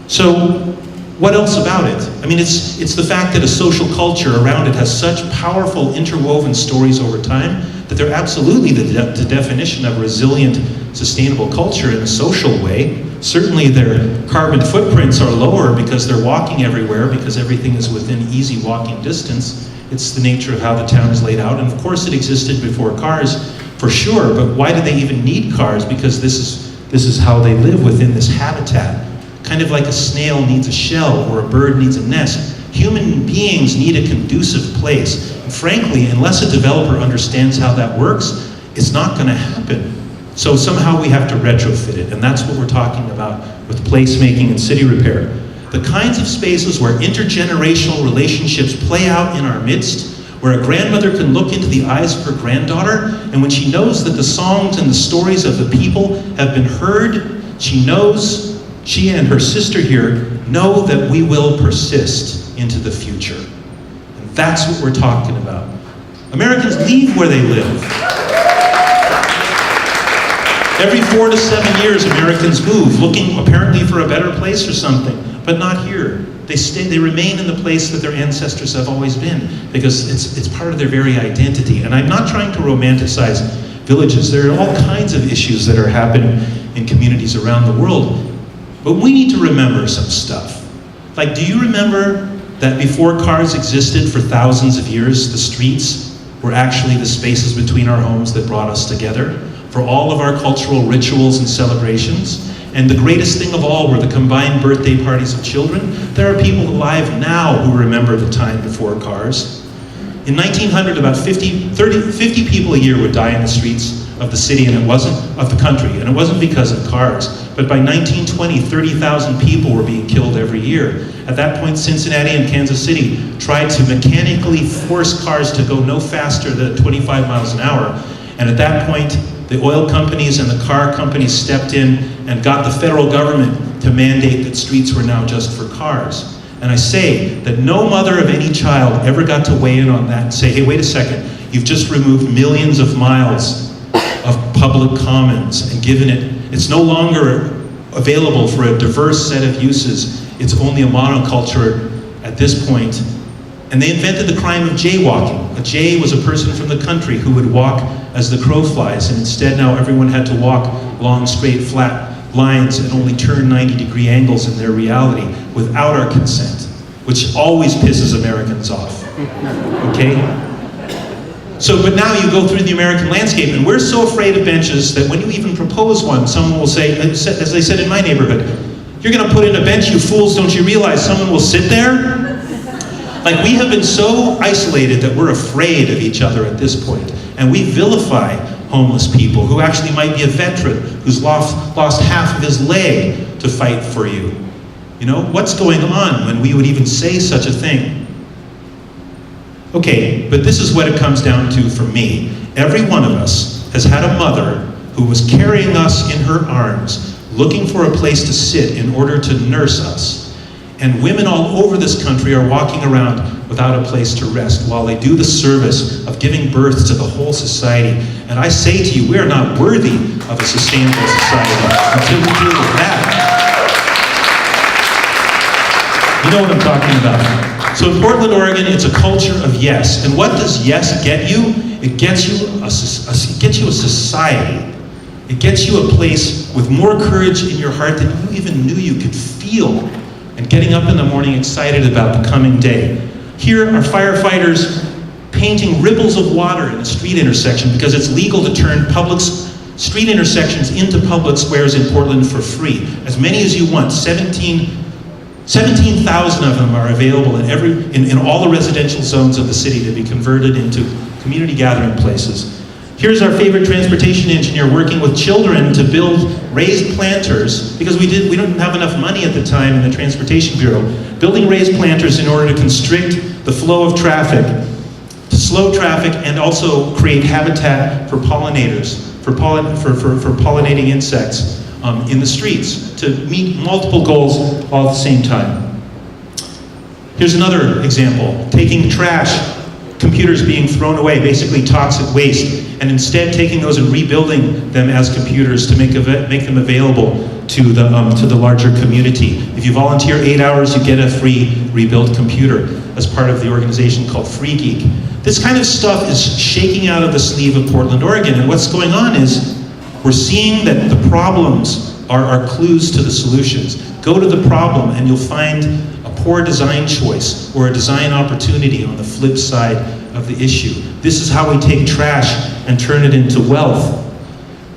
So what else about it? I mean, it's the fact that a social culture around it has such powerful interwoven stories over time that they're absolutely the definition of resilient, sustainable culture in a social way. Certainly their carbon footprints are lower because they're walking everywhere, because everything is within easy walking distance. It's the nature of how the town is laid out. And of course it existed before cars, for sure, but why do they even need cars? Because this is how they live within this habitat. Kind of like a snail needs a shell or a bird needs a nest. Human beings need a conducive place. And frankly, unless a developer understands how that works, it's not going to happen. So somehow we have to retrofit it, and that's what we're talking about with placemaking and city repair. The kinds of spaces where intergenerational relationships play out in our midst, where a grandmother can look into the eyes of her granddaughter, and when she knows that the songs and the stories of the people have been heard, she and her sister here know that we will persist into the future. And that's what we're talking about. Americans leave where they live. Every 4 to 7 years, Americans move, looking apparently for a better place or something, but not here. They remain in the place that their ancestors have always been, because it's part of their very identity. And I'm not trying to romanticize villages. There are all kinds of issues that are happening in communities around the world. But we need to remember some stuff. Like, do you remember that before cars existed for thousands of years, the streets were actually the spaces between our homes that brought us together for all of our cultural rituals and celebrations? And the greatest thing of all were the combined birthday parties of children. There are people alive now who remember the time before cars. In 1900, about 50 people a year would die in the streets of the city, and it wasn't of the country, and it wasn't because of cars. But by 1920, 30,000 people were being killed every year. At that point, Cincinnati and Kansas City tried to mechanically force cars to go no faster than 25 miles an hour. And at that point, the oil companies and the car companies stepped in and got the federal government to mandate that streets were now just for cars. And I say that no mother of any child ever got to weigh in on that and say, hey, wait a second, you've just removed millions of miles of public commons and given it's no longer available for a diverse set of uses. It's only a monoculture at this point. And they invented the crime of jaywalking. A jay was a person from the country who would walk as the crow flies, and instead now everyone had to walk long, straight, flat lines and only turn 90-degree angles in their reality without our consent, which always pisses Americans off, okay? So, but now you go through the American landscape, and we're so afraid of benches that when you even propose one, someone will say, as they said in my neighborhood, you're gonna put in a bench, you fools, don't you realize someone will sit there? Like, we have been so isolated that we're afraid of each other at this point, and we vilify homeless people who actually might be a veteran who's lost half of his leg to fight for you. You know, what's going on when we would even say such a thing? Okay, but this is what it comes down to for me. Every one of us has had a mother who was carrying us in her arms, looking for a place to sit in order to nurse us. And women all over this country are walking around without a place to rest while they do the service of giving birth to the whole society. And I say to you, we are not worthy of a sustainable society until we deal with that. You know what I'm talking about. So in Portland, Oregon, it's a culture of yes. And what does yes get you? It gets you a society. It gets you a place with more courage in your heart than you even knew you could feel. And getting up in the morning excited about the coming day. Here are firefighters painting ripples of water in a street intersection because it's legal to turn public street intersections into public squares in Portland for free. As many as you want. 17,000 of them are available in all the residential zones of the city to be converted into community gathering places. Here's our favorite transportation engineer working with children to build raised planters, because we didn't have enough money at the time in the Transportation Bureau, building raised planters in order to constrict the flow of traffic, to slow traffic, and also create habitat for pollinators, for pollinating insects in the streets, to meet multiple goals all at the same time. Here's another example, taking trash, computers being thrown away, basically toxic waste, and instead taking those and rebuilding them as computers to make them available to the larger community. If you volunteer 8 hours, you get a free rebuilt computer as part of the organization called Free Geek. This kind of stuff is shaking out of the sleeve of Portland, Oregon, and what's going on is we're seeing that the problems are clues to the solutions. Go to the problem and you'll find a poor design choice or a design opportunity on the flip side of the issue. This is how we take trash and turn it into wealth.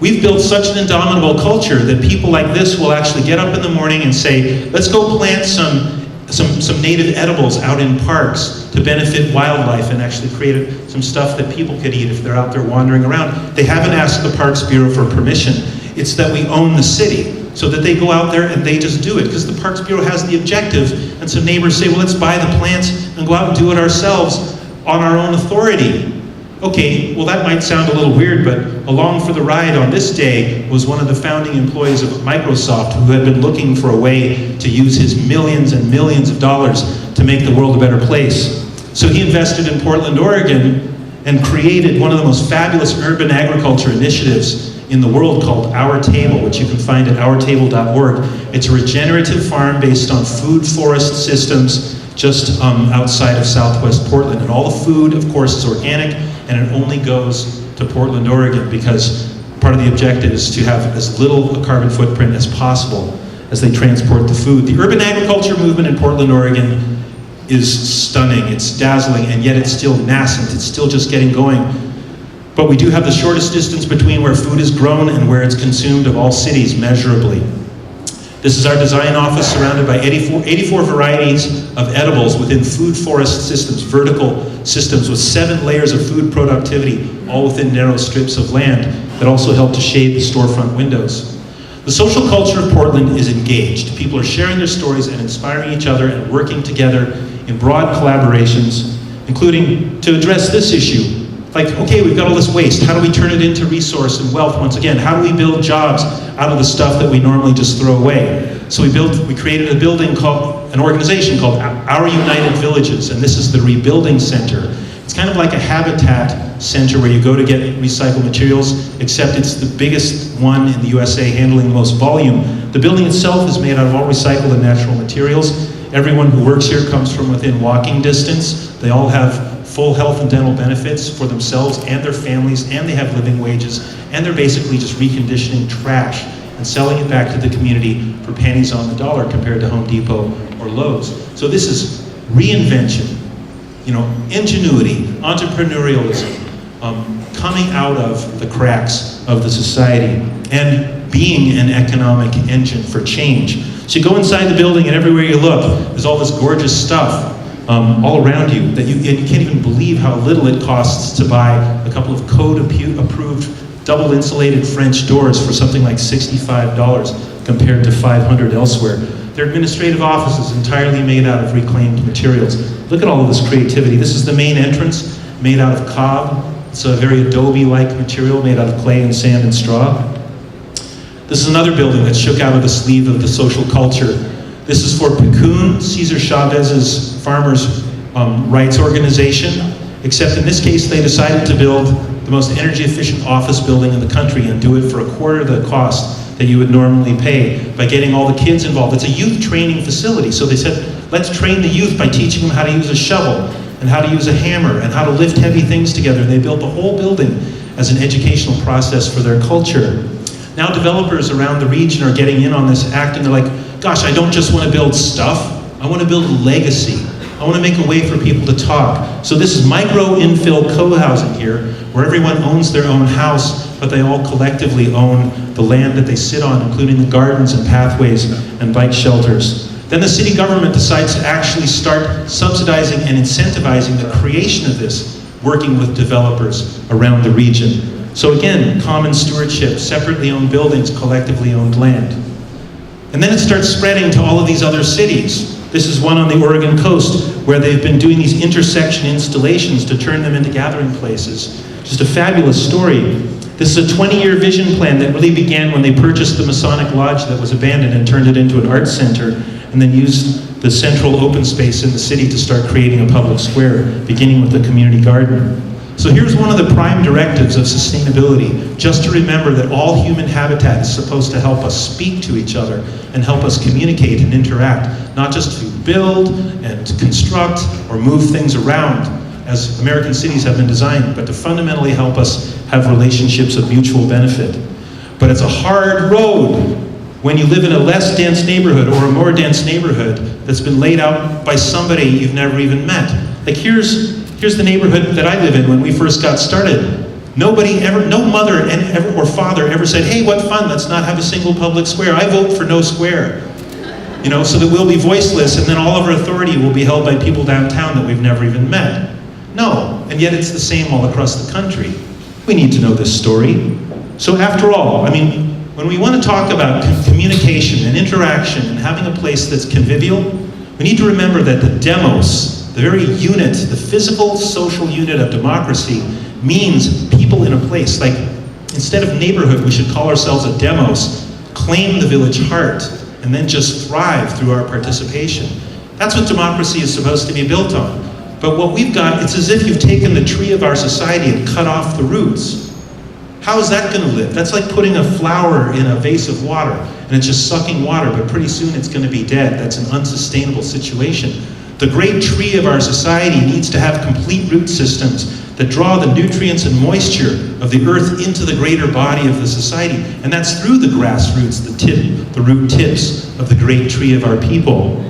We've built such an indomitable culture that people like this will actually get up in the morning and say, let's go plant some native edibles out in parks to benefit wildlife and actually create some stuff that people could eat if they're out there wandering around. They haven't asked the Parks Bureau for permission. It's that we own the city, so that they go out there and they just do it, because the Parks Bureau has the objective, and some neighbors say, well, let's buy the plants and go out and do it ourselves on our own authority. Okay, well that might sound a little weird, but along for the ride on this day was one of the founding employees of Microsoft who had been looking for a way to use his millions and millions of dollars to make the world a better place. So he invested in Portland, Oregon, and created one of the most fabulous urban agriculture initiatives in the world called Our Table, which you can find at ourtable.org. It's a regenerative farm based on food forest systems just outside of Southwest Portland. And all the food, of course, is organic, and it only goes to Portland, Oregon, because part of the objective is to have as little a carbon footprint as possible as they transport the food. The urban agriculture movement in Portland, Oregon is stunning, it's dazzling, and yet it's still nascent, it's still just getting going. But we do have the shortest distance between where food is grown and where it's consumed of all cities, measurably. This is our design office surrounded by 84 varieties of edibles within food forest systems, vertical systems with 7 layers of food productivity, all within narrow strips of land that also help to shade the storefront windows. The social culture of Portland is engaged. People are sharing their stories and inspiring each other and working together in broad collaborations, including to address this issue. Like, okay, we've got all this waste. How do we turn it into resource and wealth once again? How do we build jobs out of the stuff that we normally just throw away? So we created an organization called Our United Villages, and this is the Rebuilding Center. It's kind of like a habitat center where you go to get recycled materials, except it's the biggest one in the USA, handling the most volume. The building itself is made out of all recycled and natural materials. Everyone who works here comes from within walking distance. They all have full health and dental benefits for themselves and their families, and they have living wages, and they're basically just reconditioning trash and selling it back to the community for pennies on the dollar compared to Home Depot or Lowe's. So this is reinvention, ingenuity, entrepreneurialism, coming out of the cracks of the society and being an economic engine for change. So you go inside the building and everywhere you look, there's all this gorgeous stuff all around you that you can't even believe how little it costs to buy a couple of code-approved double insulated French doors for something like $65 compared to $500 elsewhere. Their administrative offices entirely made out of reclaimed materials. Look at all of this creativity. This is the main entrance, made out of cob. It's a very adobe-like material made out of clay and sand and straw. This is another building that shook out of the sleeve of the social culture. This is for Picun, Cesar Chavez's farmers' rights organization, except in this case they decided to build the most energy efficient office building in the country and do it for a quarter of the cost that you would normally pay by getting all the kids involved. It's a youth training facility, so they said, let's train the youth by teaching them how to use a shovel and how to use a hammer and how to lift heavy things together. And they built the whole building as an educational process for their culture. Now developers around the region are getting in on this act, and they're like, gosh, I don't just want to build stuff, I want to build a legacy. I want to make a way for people to talk. So this is micro infill co-housing here, where everyone owns their own house, but they all collectively own the land that they sit on, including the gardens and pathways and bike shelters. Then the city government decides to actually start subsidizing and incentivizing the creation of this, working with developers around the region. So again, common stewardship, separately owned buildings, collectively owned land. And then it starts spreading to all of these other cities. This is one on the Oregon coast where they've been doing these intersection installations to turn them into gathering places. Just a fabulous story. This is a 20-year vision plan that really began when they purchased the Masonic Lodge that was abandoned and turned it into an arts center, and then used the central open space in the city to start creating a public square, beginning with the community garden. So here's one of the prime directives of sustainability, just to remember that all human habitat is supposed to help us speak to each other and help us communicate and interact, not just to build and to construct or move things around as American cities have been designed, but to fundamentally help us have relationships of mutual benefit. But it's a hard road when you live in a less dense neighborhood or a more dense neighborhood that's been laid out by somebody you've never even met. Like here's the neighborhood that I live in when we first got started. Nobody ever, no mother or father ever said, hey, what fun, let's not have a single public square. I vote for no square. So that we'll be voiceless and then all of our authority will be held by people downtown that we've never even met. No, and yet it's the same all across the country. We need to know this story. So after all, when we want to talk about communication and interaction and having a place that's convivial, we need to remember that the demos, the very unit, the physical social unit of democracy means people in a place. Like, instead of neighborhood, we should call ourselves a demos, claim the village heart, and then just thrive through our participation. That's what democracy is supposed to be built on. But what we've got, it's as if you've taken the tree of our society and cut off the roots. How is that going to live? That's like putting a flower in a vase of water, and it's just sucking water, but pretty soon it's going to be dead. That's an unsustainable situation. The great tree of our society needs to have complete root systems that draw the nutrients and moisture of the earth into the greater body of the society. And that's through the grassroots, the root tips of the great tree of our people.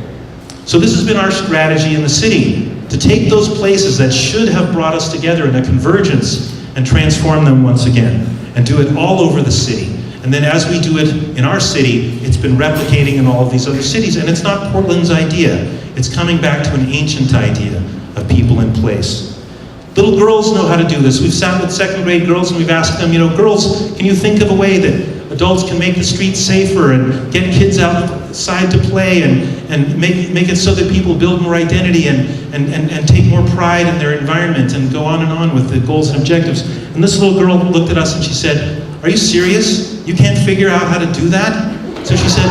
So this has been our strategy in the city, to take those places that should have brought us together in a convergence and transform them once again, and do it all over the city. And then as we do it in our city, it's been replicating in all of these other cities, and it's not Portland's idea. It's coming back to an ancient idea of people in place. Little girls know how to do this. We've sat with second grade girls and we've asked them, girls, can you think of a way that adults can make the streets safer and get kids outside to play and make it so that people build more identity and take more pride in their environment and go on with the goals and objectives. And this little girl looked at us and she said, "Are you serious? You can't figure out how to do that?" So she said,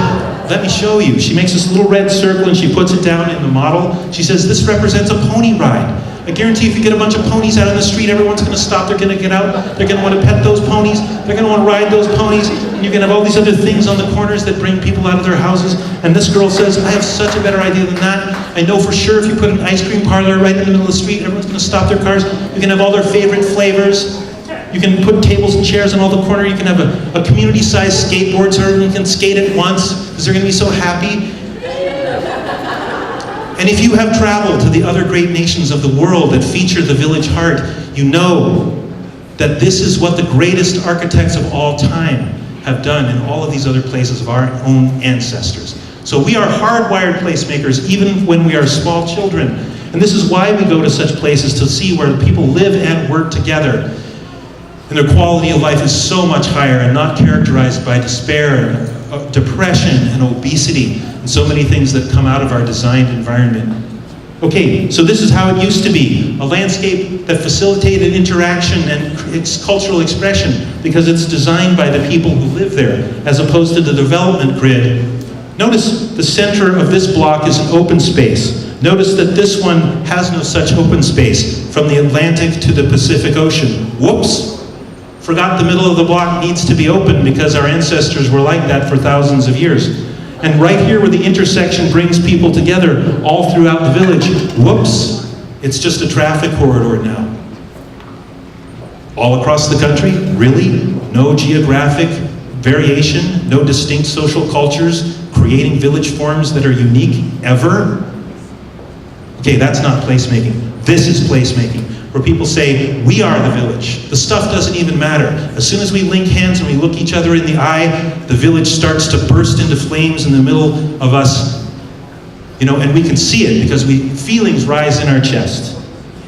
"Let me show you." She makes this little red circle and she puts it down in the model. She says, "This represents a pony ride. I guarantee if you get a bunch of ponies out on the street, everyone's going to stop. They're going to get out. They're going to want to pet those ponies. They're going to want to ride those ponies. And you're going to have all these other things on the corners that bring people out of their houses." And this girl says, "I have such a better idea than that. I know for sure if you put an ice cream parlor right in the middle of the street, everyone's going to stop their cars. You can have all their favorite flavors. You can put tables and chairs in all the corner. You can have a community-sized skateboard so everyone can skate at once because they're going to be so happy." And if you have traveled to the other great nations of the world that feature the village heart, you know that this is what the greatest architects of all time have done in all of these other places of our own ancestors. So we are hardwired placemakers even when we are small children. And this is why we go to such places, to see where people live and work together. And their quality of life is so much higher and not characterized by despair and depression and obesity and so many things that come out of our designed environment. Okay, so this is how it used to be. A landscape that facilitated interaction and its cultural expression because it's designed by the people who live there as opposed to the development grid. Notice the center of this block is an open space. Notice that this one has no such open space from the Atlantic to the Pacific Ocean. Whoops! Forgot the middle of the block needs to be open because our ancestors were like that for thousands of years. And right here where the intersection brings people together all throughout the village, whoops, it's just a traffic corridor now. All across the country, really? No geographic variation, no distinct social cultures, creating village forms that are unique ever? Okay, that's not placemaking. This is placemaking, where people say, we are the village. The stuff doesn't even matter. As soon as we link hands and we look each other in the eye, the village starts to burst into flames in the middle of us. And we can see it because feelings rise in our chest.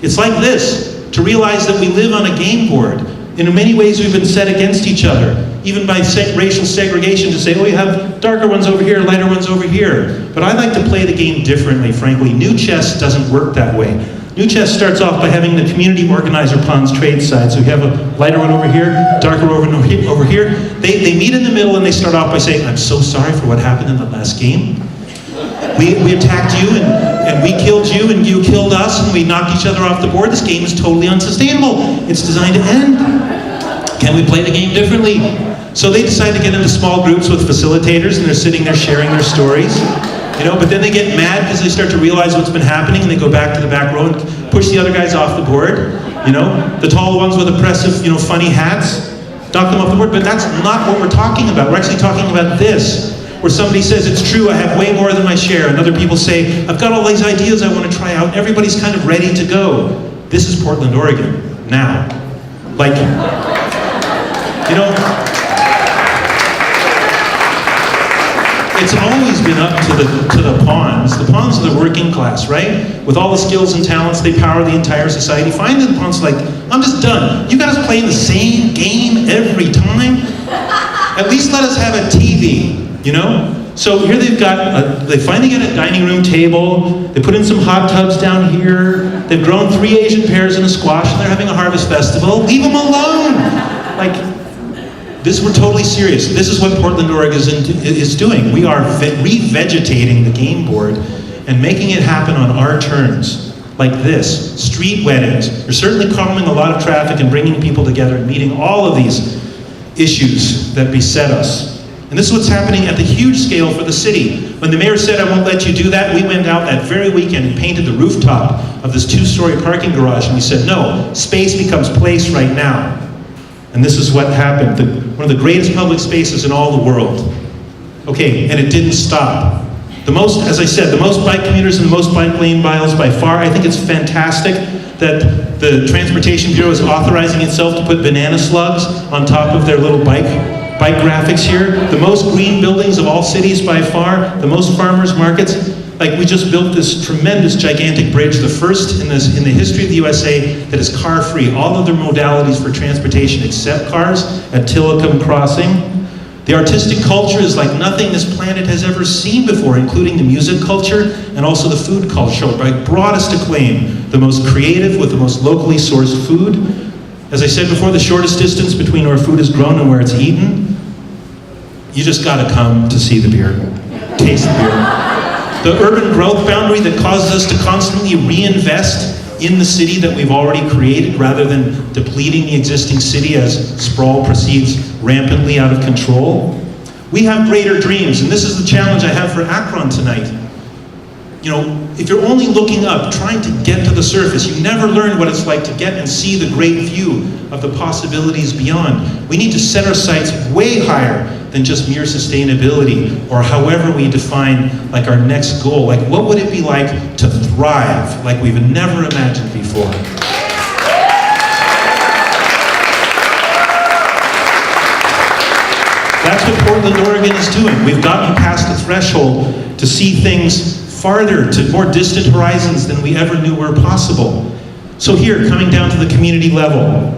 It's like this, to realize that we live on a game board. In many ways we've been set against each other, even by racial segregation, to say, oh, you have darker ones over here, lighter ones over here. But I like to play the game differently, frankly. New chess doesn't work that way. New chess starts off by having the community organizer pawns trade sides. So we have a lighter one over here, darker one over here. They meet in the middle and they start off by saying, I'm so sorry for what happened in the last game. We attacked you and we killed you and you killed us and we knocked each other off the board. This game is totally unsustainable. It's designed to end. Can we play the game differently? So they decide to get into small groups with facilitators and they're sitting there sharing their stories. But then they get mad because they start to realize what's been happening and they go back to the back row and push the other guys off the board. The tall ones with oppressive, funny hats, knock them off the board. But that's not what we're talking about. We're actually talking about this, where somebody says, it's true, I have way more than my share. And other people say, I've got all these ideas I want to try out. Everybody's kind of ready to go. This is Portland, Oregon, now. It's always been up to the pawns. The pawns are the working class, right? With all the skills and talents, they power the entire society. Finally, the pawns are like, I'm just done. You guys playing the same game every time? At least let us have a TV, So here they finally get a dining room table. They put in some hot tubs down here. They've grown 3 Asian pears and a squash, and they're having a harvest festival. Leave them alone. We're totally serious. This is what Portland, Oregon is doing. We are re-vegetating the game board and making it happen on our terms, like this. Street weddings. You're certainly calming a lot of traffic and bringing people together and meeting all of these issues that beset us. And this is what's happening at the huge scale for the city. When the mayor said, I won't let you do that, we went out that very weekend and painted the rooftop of this 2-story parking garage, and we said, no, space becomes place right now. And this is what happened. One of the greatest public spaces in all the world. Okay, and it didn't stop. The most, as I said, the most bike commuters and the most bike lane miles by far. I think it's fantastic that the Transportation Bureau is authorizing itself to put banana slugs on top of their little bike graphics here. The most green buildings of all cities by far. The most farmers markets. Like, we just built this tremendous, gigantic bridge, the first in the history of the USA that is car-free. All other modalities for transportation except cars at Tillicum Crossing. The artistic culture is like nothing this planet has ever seen before, including the music culture and also the food culture. By broadest acclaim, the most creative with the most locally sourced food. As I said before, the shortest distance between where food is grown and where it's eaten. You just gotta come to see the beer, taste the beer. The urban growth boundary that causes us to constantly reinvest in the city that we've already created rather than depleting the existing city as sprawl proceeds rampantly out of control. We have greater dreams, and this is the challenge I have for Akron tonight. You know, if you're only looking up, trying to get to the surface, you never learn what it's like to get and see the great view of the possibilities beyond. We need to set our sights way higher than just mere sustainability, or however we define like our next goal. Like, what would it be like to thrive like we've never imagined before? That's what Portland, Oregon is doing. We've gotten past the threshold to see things farther, to more distant horizons than we ever knew were possible. So here, coming down to the community level,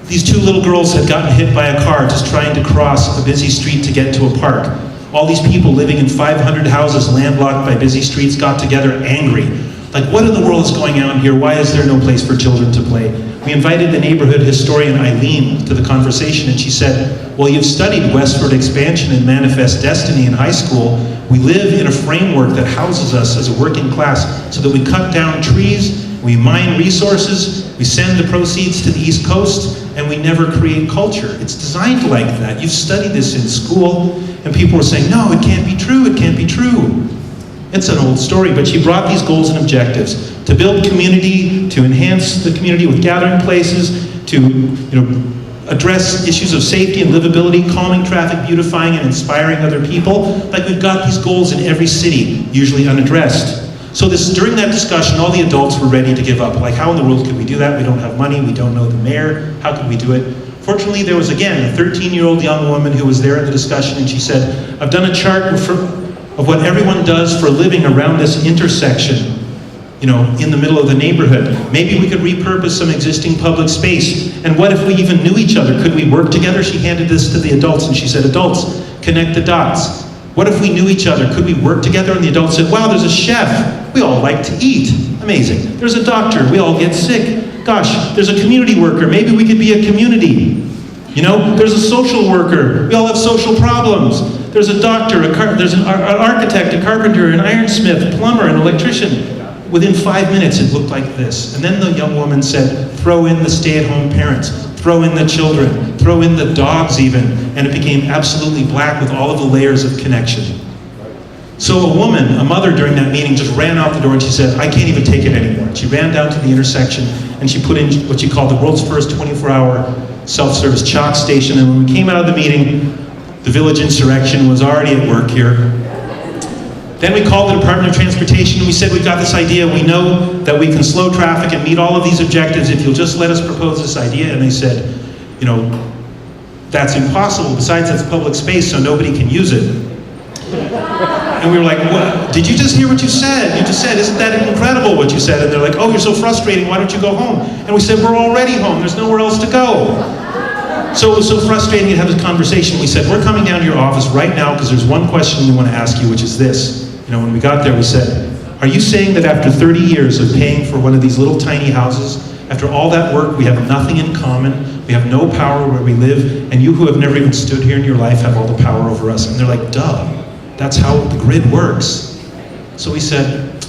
these 2 little girls had gotten hit by a car just trying to cross a busy street to get to a park. All these people living in 500 houses landlocked by busy streets got together angry. Like, what in the world is going on here? Why is there no place for children to play? We invited the neighborhood historian Eileen to the conversation, and she said, well, you've studied westward expansion and manifest destiny in high school. We live in a framework that houses us as a working class so that we cut down trees, we mine resources, we send the proceeds to the East Coast, and we never create culture. It's designed like that. You've studied this in school, and people were saying, no, it can't be true, it can't be true. It's an old story, but she brought these goals and objectives to build community, to enhance the community with gathering places, to address issues of safety and livability, calming traffic, beautifying and inspiring other people. Like, we've got these goals in every city, usually unaddressed. So during that discussion, all the adults were ready to give up. Like, how in the world could we do that? We don't have money, we don't know the mayor, how could we do it? Fortunately, there was, again, a 13-year-old young woman who was there in the discussion, and she said, I've done a chart of what everyone does for a living around this intersection, in the middle of the neighborhood. Maybe we could repurpose some existing public space. And what if we even knew each other? Could we work together? She handed this to the adults, and she said, adults, connect the dots. What if we knew each other? Could we work together? And the adults said, wow, there's a chef. We all like to eat. Amazing. There's a doctor. We all get sick. Gosh, there's a community worker. Maybe we could be a community. There's a social worker. We all have social problems. There's a doctor, there's an architect, a carpenter, an ironsmith, a plumber, an electrician. Within 5 minutes, it looked like this. And then the young woman said, throw in the stay-at-home parents, throw in the children, throw in the dogs even, and it became absolutely black with all of the layers of connection. So a woman, a mother during that meeting, just ran out the door and she said, I can't even take it anymore. And she ran down to the intersection and she put in what she called the world's first 24-hour self-service chalk station. And when we came out of the meeting, the village insurrection was already at work here. Then we called the Department of Transportation and we said, we've got this idea. We know that we can slow traffic and meet all of these objectives if you'll just let us propose this idea. And they said, that's impossible. Besides, that's public space, so nobody can use it. And we were like, what? Did you just hear what you said? You just said, isn't that incredible what you said? And they're like, oh, you're so frustrating. Why don't you go home? And we said, we're already home. There's nowhere else to go. So it was so frustrating to have this conversation. We said, we're coming down to your office right now because there's one question we want to ask you, which is this. When we got there, we said, are you saying that after 30 years of paying for one of these little tiny houses, after all that work, we have nothing in common, we have no power where we live, and you who have never even stood here in your life have all the power over us? And they're like, duh, that's how the grid works. So we said,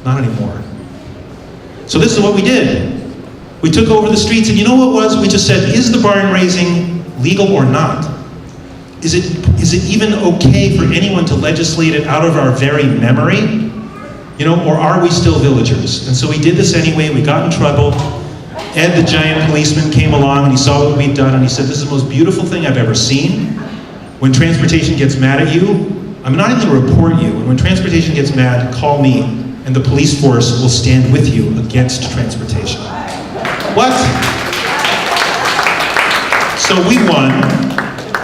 not anymore. So this is what we did. We took over the streets, and you know what it was? We just said, is the barn raising legal or not? Is it even okay for anyone to legislate it out of our very memory? Or are we still villagers? And so we did this anyway, we got in trouble. Ed, the giant policeman, came along and he saw what we'd done and he said, this is the most beautiful thing I've ever seen. When transportation gets mad at you, I'm not even going to report you. And when transportation gets mad, call me and the police force will stand with you against transportation. What? So we won,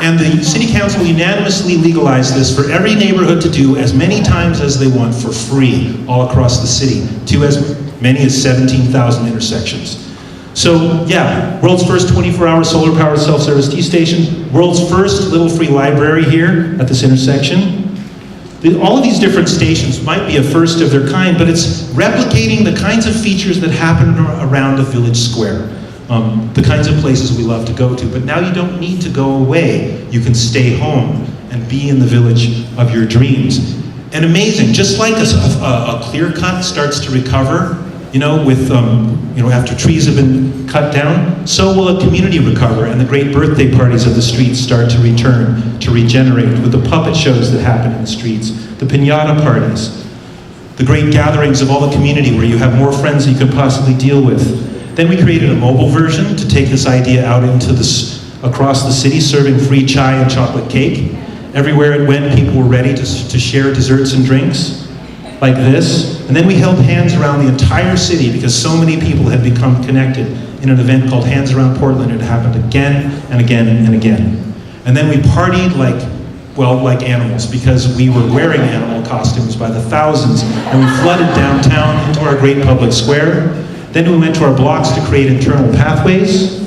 and the city council unanimously legalized this for every neighborhood to do as many times as they want for free all across the city, to as many as 17,000 intersections. So yeah, world's first 24-hour solar-powered self-service tea station, world's first little free library here at this intersection. All of these different stations might be a first of their kind, but it's replicating the kinds of features that happen around a village square. The kinds of places we love to go to. But now you don't need to go away. You can stay home and be in the village of your dreams. And amazing, just like a clear cut starts to recover, after trees have been cut down, so will a community recover, and the great birthday parties of the streets start to return, to regenerate with the puppet shows that happen in the streets, the piñata parties, the great gatherings of all the community where you have more friends than you could possibly deal with. Then we created a mobile version to take this idea out into across the city, serving free chai and chocolate cake. Everywhere it went, people were ready to share desserts and drinks, like this. And then we held hands around the entire city because so many people had become connected in an event called Hands Around Portland. It happened again and again and again. And then we partied like animals, because we were wearing animal costumes by the thousands, and we flooded downtown into our great public square. Then we went to our blocks to create internal pathways.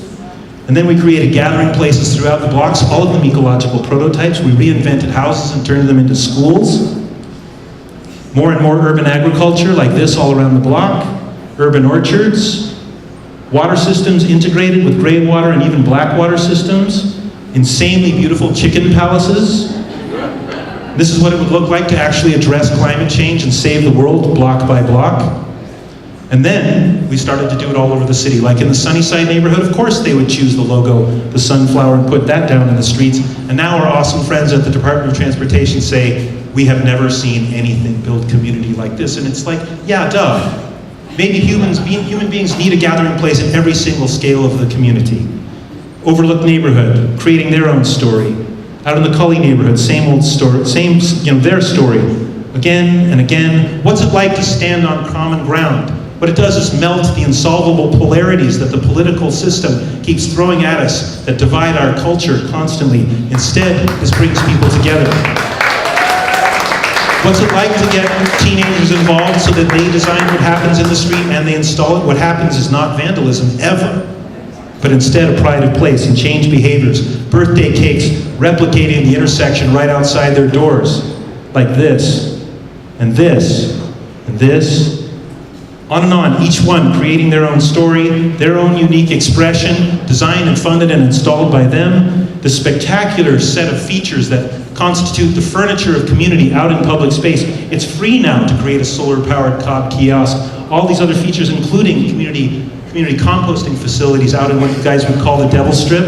And then we created gathering places throughout the blocks, all of them ecological prototypes. We reinvented houses and turned them into schools. More and more urban agriculture like this all around the block. Urban orchards. Water systems integrated with gray water and even black water systems. Insanely beautiful chicken palaces. This is what it would look like to actually address climate change and save the world block by block. And then we started to do it all over the city. Like in the Sunnyside neighborhood, of course they would choose the logo, the sunflower, and put that down in the streets. And now our awesome friends at the Department of Transportation say, we have never seen anything build community like this. And it's like, yeah, duh. Maybe human beings need a gathering place at every single scale of the community. Overlooked neighborhood, creating their own story. Out in the Cully neighborhood, same old story, their story. Again and again. What's it like to stand on common ground? What it does is melt the insolvable polarities that the political system keeps throwing at us that divide our culture constantly. Instead, this brings people together. What's it like to get teenagers involved so that they design what happens in the street and they install it? What happens is not vandalism, ever, but instead a pride of place and change behaviors. Birthday cakes replicating the intersection right outside their doors, like this, and this, and this. On and on, each one creating their own story, their own unique expression, designed and funded and installed by them. The spectacular set of features that constitute the furniture of community out in public space. It's free now to create a solar-powered cob kiosk. All these other features, including community composting facilities out in what you guys would call the Devil Strip.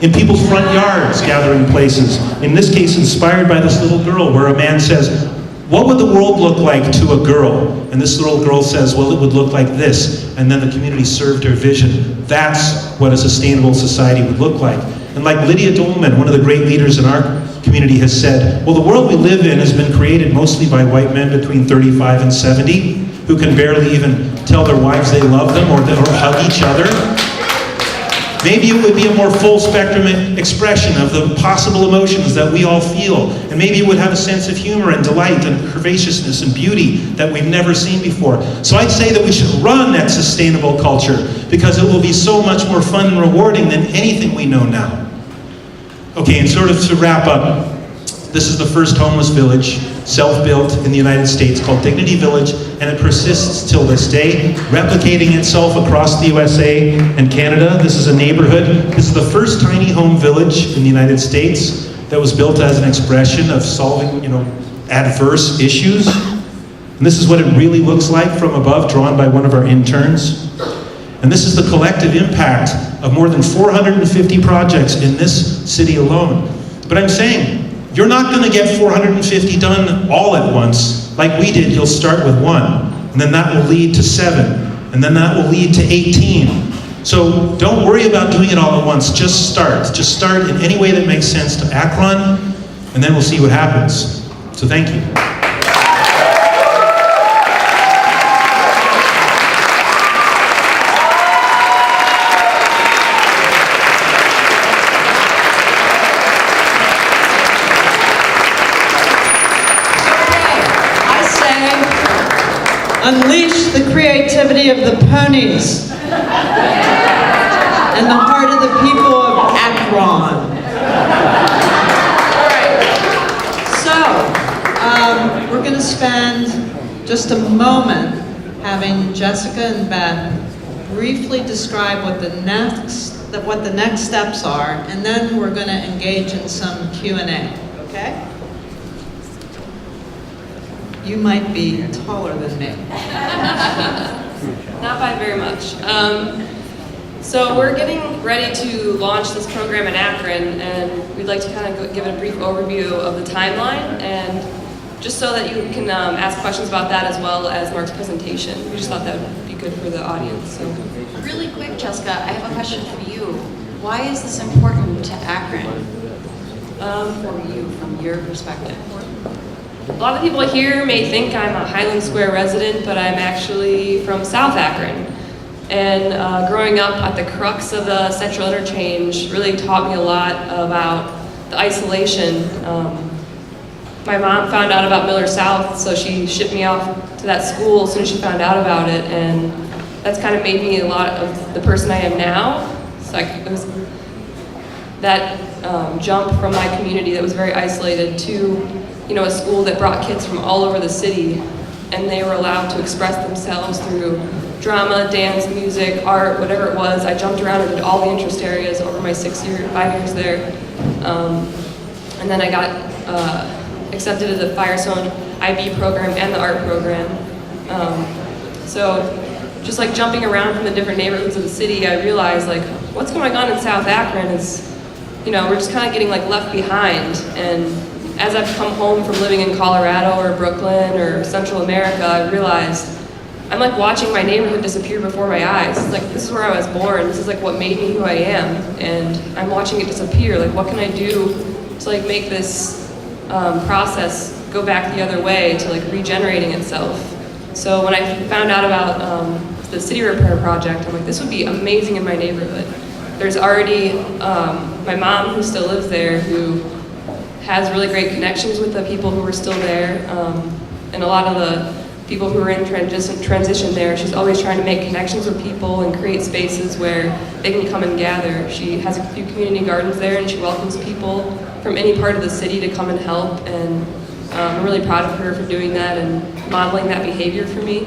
In people's front yards, gathering places. In this case, inspired by this little girl, where a man says, what would the world look like to a girl? And this little girl says, well, it would look like this. And then the community served her vision. That's what a sustainable society would look like. And like Lydia Dolman, one of the great leaders in our community, has said, well, the world we live in has been created mostly by white men between 35 and 70, who can barely even tell their wives they love them or hug each other. Maybe it would be a more full spectrum expression of the possible emotions that we all feel. And maybe it would have a sense of humor and delight and curvaceousness and beauty that we've never seen before. So I'd say that we should run that sustainable culture because it will be so much more fun and rewarding than anything we know now. Okay, and sort of to wrap up, this is the first homeless village, self-built in the United States, called Dignity Village, and it persists till this day, replicating itself across the USA and Canada. This is a neighborhood. This is the first tiny home village in the United States that was built as an expression of solving, adverse issues. And this is what it really looks like from above, drawn by one of our interns. And this is the collective impact of more than 450 projects in this city alone. But I'm saying, you're not going to get 450 done all at once. Like we did, you'll start with 1, and then that will lead to 7, and then that will lead to 18. So don't worry about doing it all at once, just start. Just start in any way that makes sense to Akron, and then we'll see what happens. So thank you. Unleash the creativity of the ponies and the heart of the people of Akron. All right, so we're going to spend just a moment having Jessica and Beth briefly describe what the next steps are, and then we're going to engage in some Q&A, okay? You might be taller than me. Not by very much. So we're getting ready to launch this program in Akron, and we'd like to kind of give a brief overview of the timeline, and just so that you can ask questions about that as well as Mark's presentation. We just thought that would be good for the audience. So. Really quick, Jessica, I have a question for you. Why is this important to Akron? From your perspective. A lot of people here may think I'm a Highland Square resident, but I'm actually from South Akron. And growing up at the crux of the Central Interchange really taught me a lot about the isolation. My mom found out about Miller South, so she shipped me off to that school as soon as she found out about it, and that's kind of made me a lot of the person I am now. So it was that jump from my community that was very isolated to a school that brought kids from all over the city, and they were allowed to express themselves through drama, dance, music, art, whatever it was. I jumped around and did all the interest areas over my 5 years there. And then I got accepted to the Firestone IB program and the art program. So just like jumping around from the different neighborhoods of the city, I realized like what's going on in South Akron is, we're just kind of getting like left behind. And as I've come home from living in Colorado or Brooklyn or Central America, I realized I'm like watching my neighborhood disappear before my eyes. It's like, this is where I was born. This is like what made me who I am. And I'm watching it disappear. Like, what can I do to like make this process go back the other way to like regenerating itself? So when I found out about the city repair project, I'm like, this would be amazing in my neighborhood. There's already my mom who still lives there, who has really great connections with the people who are still there, and a lot of the people who are in transition there. She's always trying to make connections with people and create spaces where they can come and gather. She has a few community gardens there, and she welcomes people from any part of the city to come and help, and I'm really proud of her for doing that and modeling that behavior for me.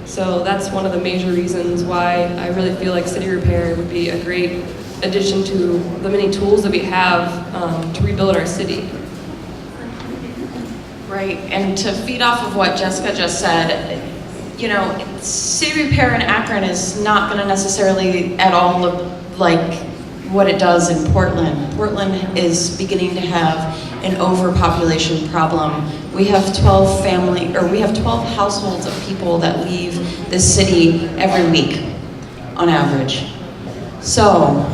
So that's one of the major reasons why I really feel like city repair would be a great addition to the many tools that we have to rebuild our city. Right, and to feed off of what Jessica just said, city repair in Akron is not going to necessarily at all look like what it does in Portland. Portland is beginning to have an overpopulation problem. We have 12 households of people that leave this city every week on average. So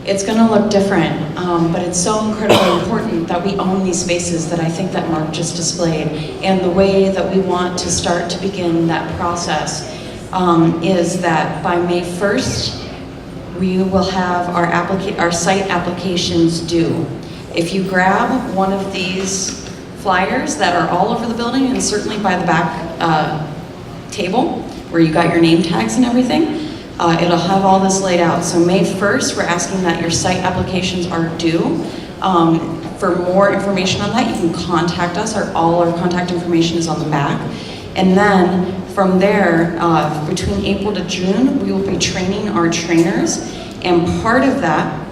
it's going to look different, but it's so incredibly important that we own these spaces that I think that Mark just displayed. And the way that we want to start to begin that process is that by May 1st, we will have our site applications due. If you grab one of these flyers that are all over the building, and certainly by the back table where you got your name tags and everything, it'll have all this laid out. So May 1st, we're asking that your site applications are due. For more information on that, you can contact us. All our contact information is on the back. And then from there, between April to June, we will be training our trainers. And part of that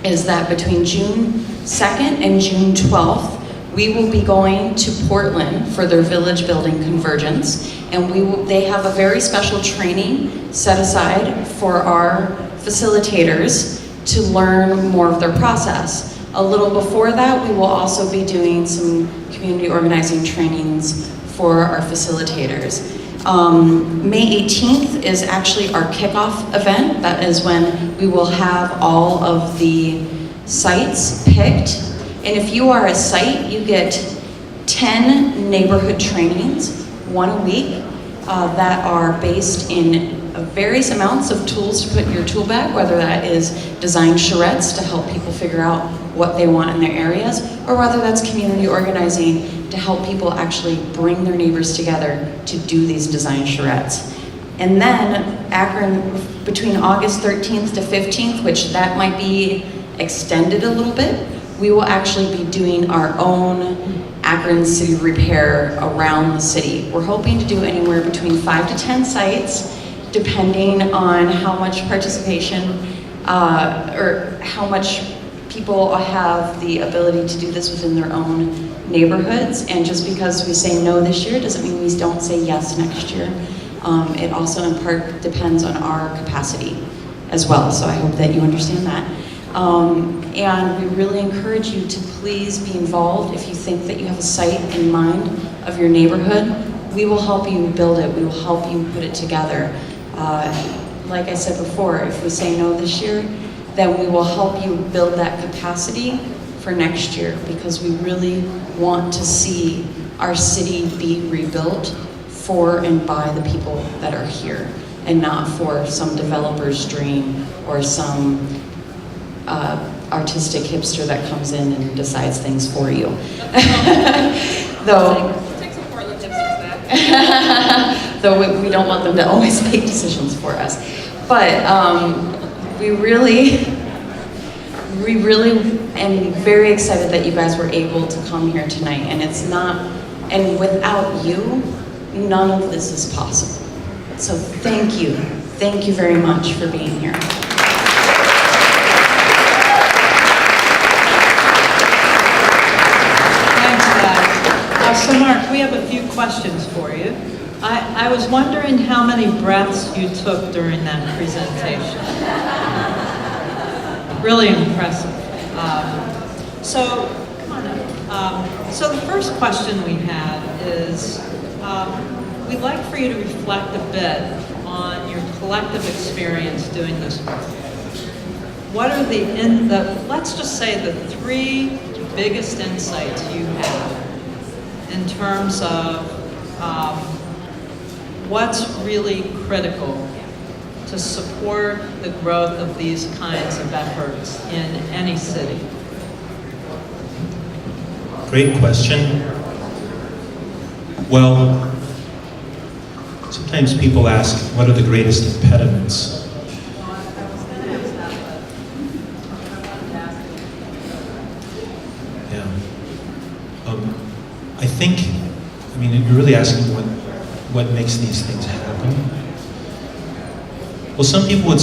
is that between June 2nd and June 12th, We will be going to Portland for their village building convergence, and they have a very special training set aside for our facilitators to learn more of their process. A little before that, we will also be doing some community organizing trainings for our facilitators. May 18th is actually our kickoff event. That is when we will have all of the sites picked. And if you are a site, you get 10 neighborhood trainings, 1 a week, that are based in various amounts of tools to put in your tool bag, whether that is design charrettes to help people figure out what they want in their areas, or whether that's community organizing to help people actually bring their neighbors together to do these design charrettes. And then Akron, between August 13th to 15th, which that might be extended a little bit, we will actually be doing our own Akron City Repair around the city. We're hoping to do anywhere between 5 to 10 sites, depending on how much participation or how much people have the ability to do this within their own neighborhoods. And just because we say no this year doesn't mean we don't say yes next year. It also in part depends on our capacity as well. So I hope that you understand that. And we really encourage you to please be involved. If you think that you have a site in mind of your neighborhood, we will help you build it. We will help you put it together. Like I said before, if we say no this year, then we will help you build that capacity for next year, because we really want to see our city be rebuilt for and by the people that are here, and not for some developer's dream or some artistic hipster that comes in and decides things for you. Though, Take some Portland hipsters back. though we don't want them to always make decisions for us. But we really am very excited that you guys were able to come here tonight. And it's not, and without you, none of this is possible. So thank you. Thank you very much for being here. So Mark, we have a few questions for you. I was wondering how many breaths you took during that presentation. Really impressive. So, come on up. So the first question we have is, we'd like for you to reflect a bit on your collective experience doing this work. What are let's just say the 3 biggest insights you have in terms of what's really critical to support the growth of these kinds of efforts in any city? Great question. Well, sometimes people ask, what are the greatest impediments? I think, you're really asking what makes these things happen. Well, some people would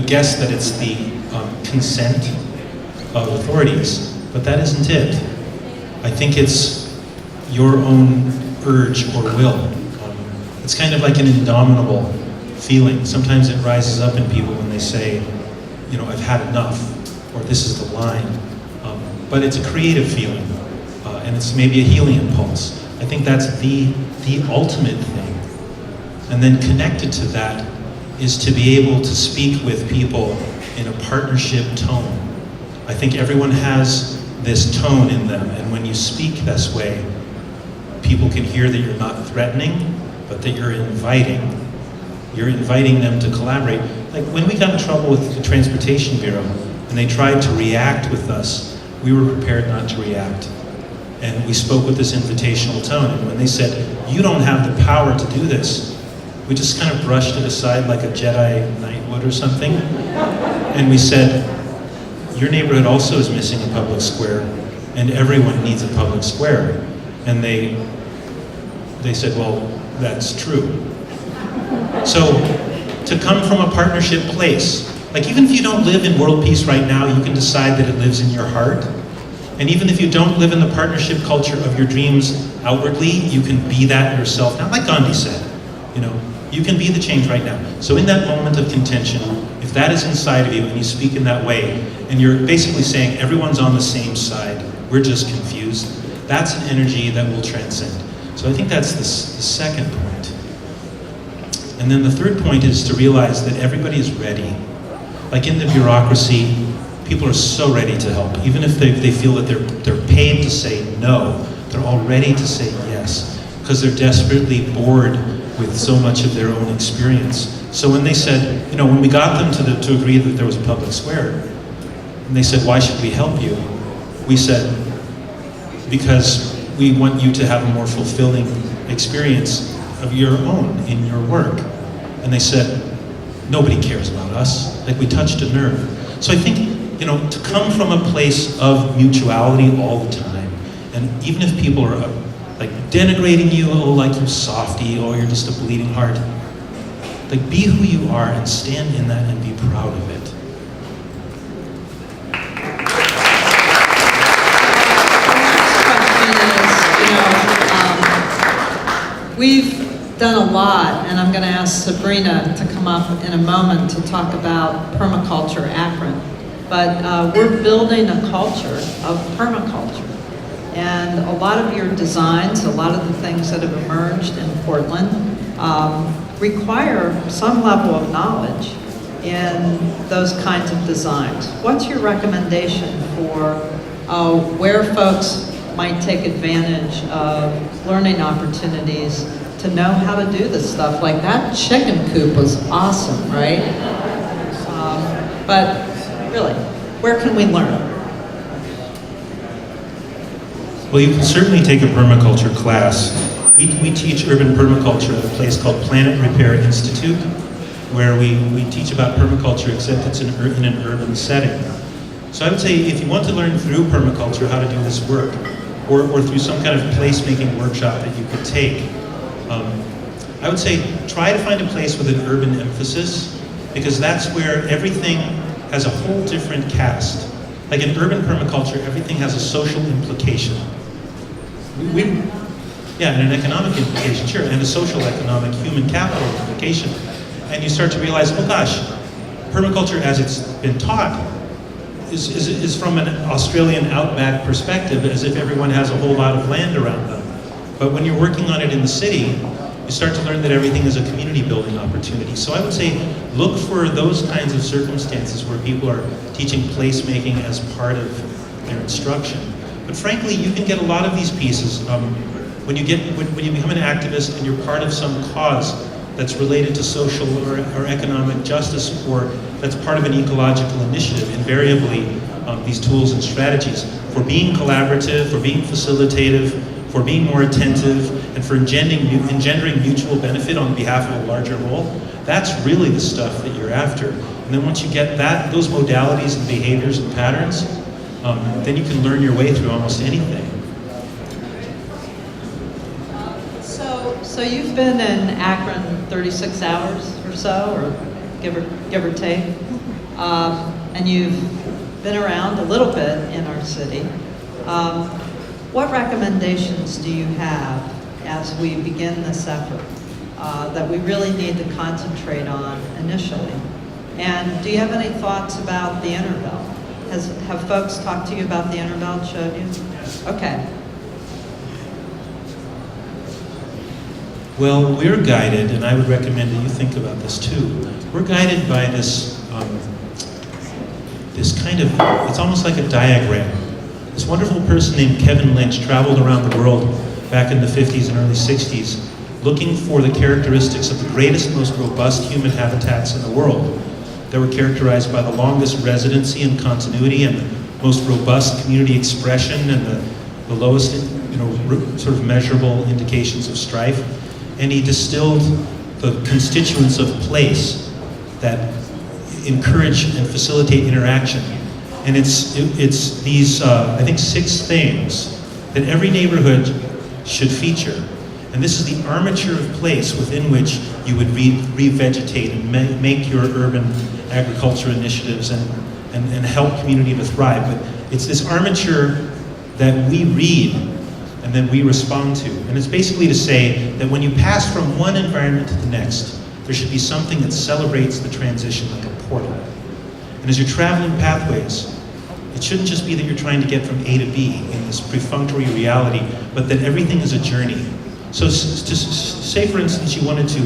guess that it's the consent of authorities, but that isn't it. I think it's your own urge or will. It's kind of like an indomitable feeling. Sometimes it rises up in people when they say, I've had enough, or this is the line. But it's a creative feeling. And it's maybe a healing impulse. I think that's the ultimate thing. And then connected to that is to be able to speak with people in a partnership tone. I think everyone has this tone in them, and when you speak this way, people can hear that you're not threatening, but that you're inviting. You're inviting them to collaborate. Like when we got in trouble with the Transportation Bureau, and they tried to react with us, we were prepared not to react. And we spoke with this invitational tone. And when they said, you don't have the power to do this, we just kind of brushed it aside like a Jedi Knight would or something. And we said, your neighborhood also is missing a public square, and everyone needs a public square. And they said, well, that's true. So to come from a partnership place, like even if you don't live in world peace right now, you can decide that it lives in your heart. And even if you don't live in the partnership culture of your dreams outwardly, you can be that yourself. Now, like Gandhi said, you know, you can be the change right now. So in that moment of contention, if that is inside of you and you speak in that way, and you're basically saying everyone's on the same side, we're just confused, that's an energy that will transcend. So I think that's the second point. And then the third point is to realize that everybody is ready. Like in the bureaucracy, people are so ready to help. Even if they feel that they're paid to say no, they're all ready to say yes, because they're desperately bored with so much of their own experience. So when they said, you know, when we got them to agree that there was a public square, and they said, why should we help you? We said, because we want you to have a more fulfilling experience of your own in your work. And they said, nobody cares about us. Like, we touched a nerve. So I think, you know, to come from a place of mutuality all the time, and even if people are like denigrating you, oh, like you softy, oh, you're just a bleeding heart, like, be who you are and stand in that and be proud of it. We've done a lot, and I'm going to ask Sabrina to come up in a moment to talk about Permaculture Akron. But we're building a culture of permaculture. And a lot of your designs, a lot of the things that have emerged in Portland require some level of knowledge in those kinds of designs. What's your recommendation for where folks might take advantage of learning opportunities to know how to do this stuff? Like, that chicken coop was awesome, right? But really, where can we learn? Well, you can certainly take a permaculture class. We teach urban permaculture at a place called Planet Repair Institute, where we teach about permaculture, except it's in an urban setting. So I would say, if you want to learn through permaculture how to do this work, or through some kind of placemaking workshop that you could take, I would say try to find a place with an urban emphasis, because that's where everything has a whole different cast. Like in urban permaculture, everything has a social implication. Yeah, and an economic implication, sure, and a social, economic, human capital implication. And you start to realize, oh gosh, permaculture as it's been taught is from an Australian outback perspective, as if everyone has a whole lot of land around them. But when you're working on it in the city, you start to learn that everything is a community building opportunity. So I would say, look for those kinds of circumstances where people are teaching placemaking as part of their instruction. But frankly, you can get a lot of these pieces when you become an activist and you're part of some cause that's related to social or economic justice, or that's part of an ecological initiative. Invariably, these tools and strategies for being collaborative, for being facilitative, for being more attentive, and for engendering mutual benefit on behalf of a larger whole, that's really the stuff that you're after. And then once you get those modalities and behaviors and patterns, then you can learn your way through almost anything. So you've been in Akron 36 hours or so, or give or take, and you've been around a little bit in our city. What recommendations do you have as we begin this effort that we really need to concentrate on initially? And do you have any thoughts about the Interbelt? Have folks talked to you about the Interbelt, showed you? Okay. Well, we're guided, and I would recommend that you think about this too. We're guided by this kind of, it's almost like a diagram. This wonderful person named Kevin Lynch traveled around the world back in the 50s and early 60s looking for the characteristics of the greatest, most robust human habitats in the world that were characterized by the longest residency and continuity and the most robust community expression and the lowest, sort of measurable indications of strife. And he distilled the constituents of place that encourage and facilitate interaction. And it's these, I think, 6 things that every neighborhood should feature. And this is the armature of place within which you would revegetate and make your urban agriculture initiatives and help community to thrive. But it's this armature that we read and then we respond to. And it's basically to say that when you pass from one environment to the next, there should be something that celebrates the transition like a portal. And as you're traveling pathways, it shouldn't just be that you're trying to get from A to B in this perfunctory reality, but that everything is a journey. So just say, for instance, you wanted to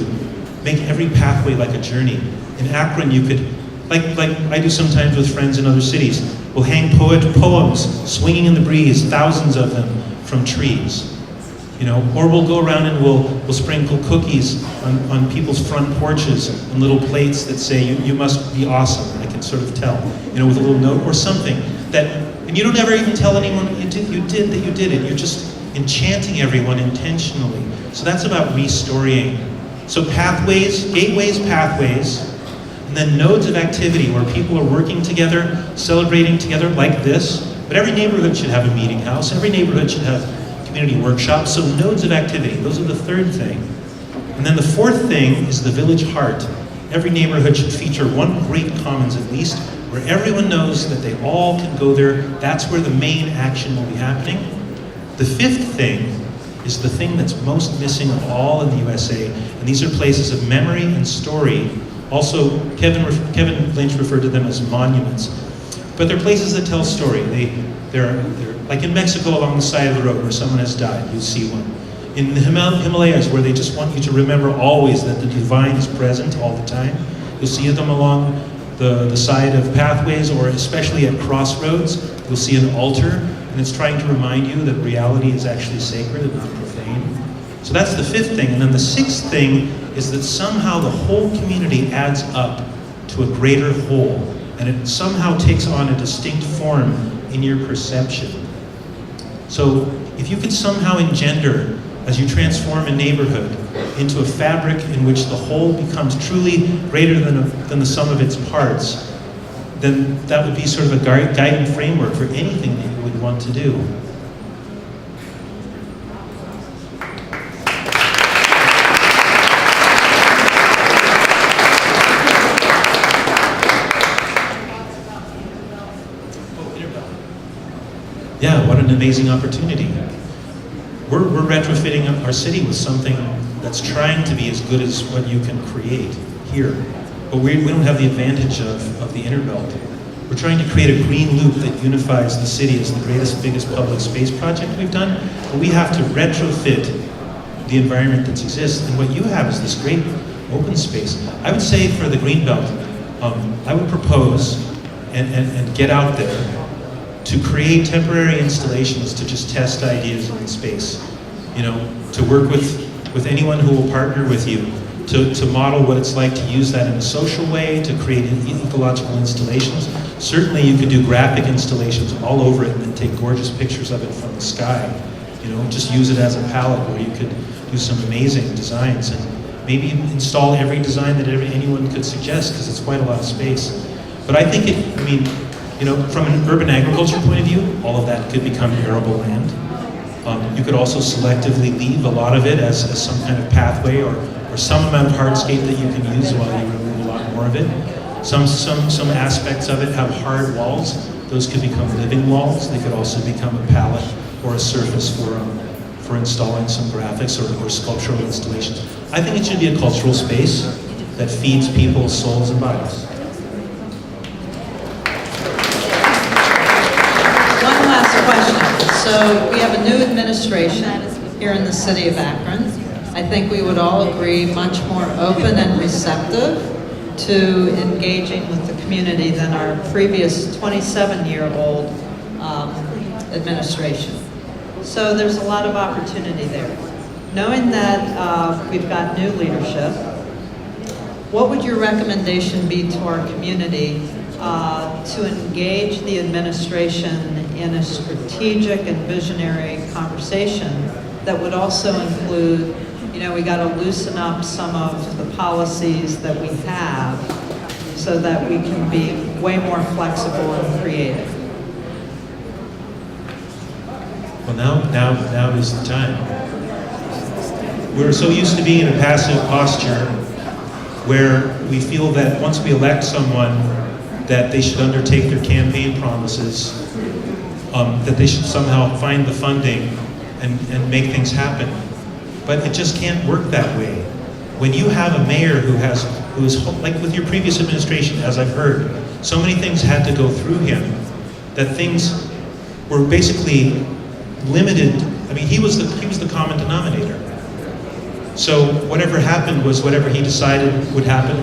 make every pathway like a journey. In Akron, you could, like I do sometimes with friends in other cities, we'll hang poems swinging in the breeze, thousands of them from trees. You know, or we'll go around and we'll sprinkle cookies on people's front porches and little plates that say, you must be awesome. I can sort of tell, you know, with a little note or something that, and you don't ever even tell anyone you did it. You're just enchanting everyone intentionally. So that's about restoring. So pathways, gateways, pathways, and then nodes of activity where people are working together, celebrating together like this. But every neighborhood should have a meeting house. Every neighborhood should have community workshops. So nodes of activity, those are the third thing. And then the fourth thing is the village heart. Every neighborhood should feature one great commons at least, where everyone knows that they all can go there. That's where the main action will be happening. The fifth thing is the thing that's most missing of all in the USA, and these are places of memory and story. Also, Kevin Lynch referred to them as monuments. But they're places that tell story. They're like in Mexico along the side of the road where someone has died, you see one. In the Himalayas where they just want you to remember always that the divine is present all the time, you'll see them along the side of pathways, or especially at crossroads, you'll see an altar, and it's trying to remind you that reality is actually sacred and not profane. So that's the fifth thing. And then the sixth thing is that somehow the whole community adds up to a greater whole, and it somehow takes on a distinct form in your perception. So if you could somehow engender, as you transform a neighborhood into a fabric in which the whole becomes truly greater than the sum of its parts, then that would be sort of a guiding framework for anything that you would want to do. Yeah, what an amazing opportunity. We're retrofitting our city with something that's trying to be as good as what you can create here. But we don't have the advantage of the inner belt. We're trying to create a green loop that unifies the city as the biggest public space project we've done. But we have to retrofit the environment that exists. And what you have is this great open space. I would say for the green belt, I would propose and get out there to create temporary installations to just test ideas in space. You know, to work with anyone who will partner with you, to model what it's like to use that in a social way, to create ecological installations. Certainly you could do graphic installations all over it and then take gorgeous pictures of it from the sky. You know, just use it as a palette where you could do some amazing designs and maybe install every design that anyone could suggest, because it's quite a lot of space. But I think you know, from an urban agriculture point of view, all of that could become arable land. You could also selectively leave a lot of it as some kind of pathway or some amount of hardscape that you can use while you remove a lot more of it. Some aspects of it have hard walls. Those could become living walls. They could also become a palette or a surface for installing some graphics or sculptural installations. I think it should be a cultural space that feeds people's souls and bodies. So we have a new administration here in the city of Akron. I think we would all agree much more open and receptive to engaging with the community than our previous 27-year-old administration. So there's a lot of opportunity there. Knowing that we've got new leadership, what would your recommendation be to our community to engage the administration in a strategic and visionary conversation that would also include, you know, we got to loosen up some of the policies that we have so that we can be way more flexible and creative. Well, now is the time. We're so used to being in a passive posture where we feel that once we elect someone that they should undertake their campaign promises that they should somehow find the funding and make things happen. But it just can't work that way. When you have a mayor who is, like with your previous administration, as I've heard, so many things had to go through him that things were basically limited. I mean, he was the common denominator. So whatever happened was whatever he decided would happen,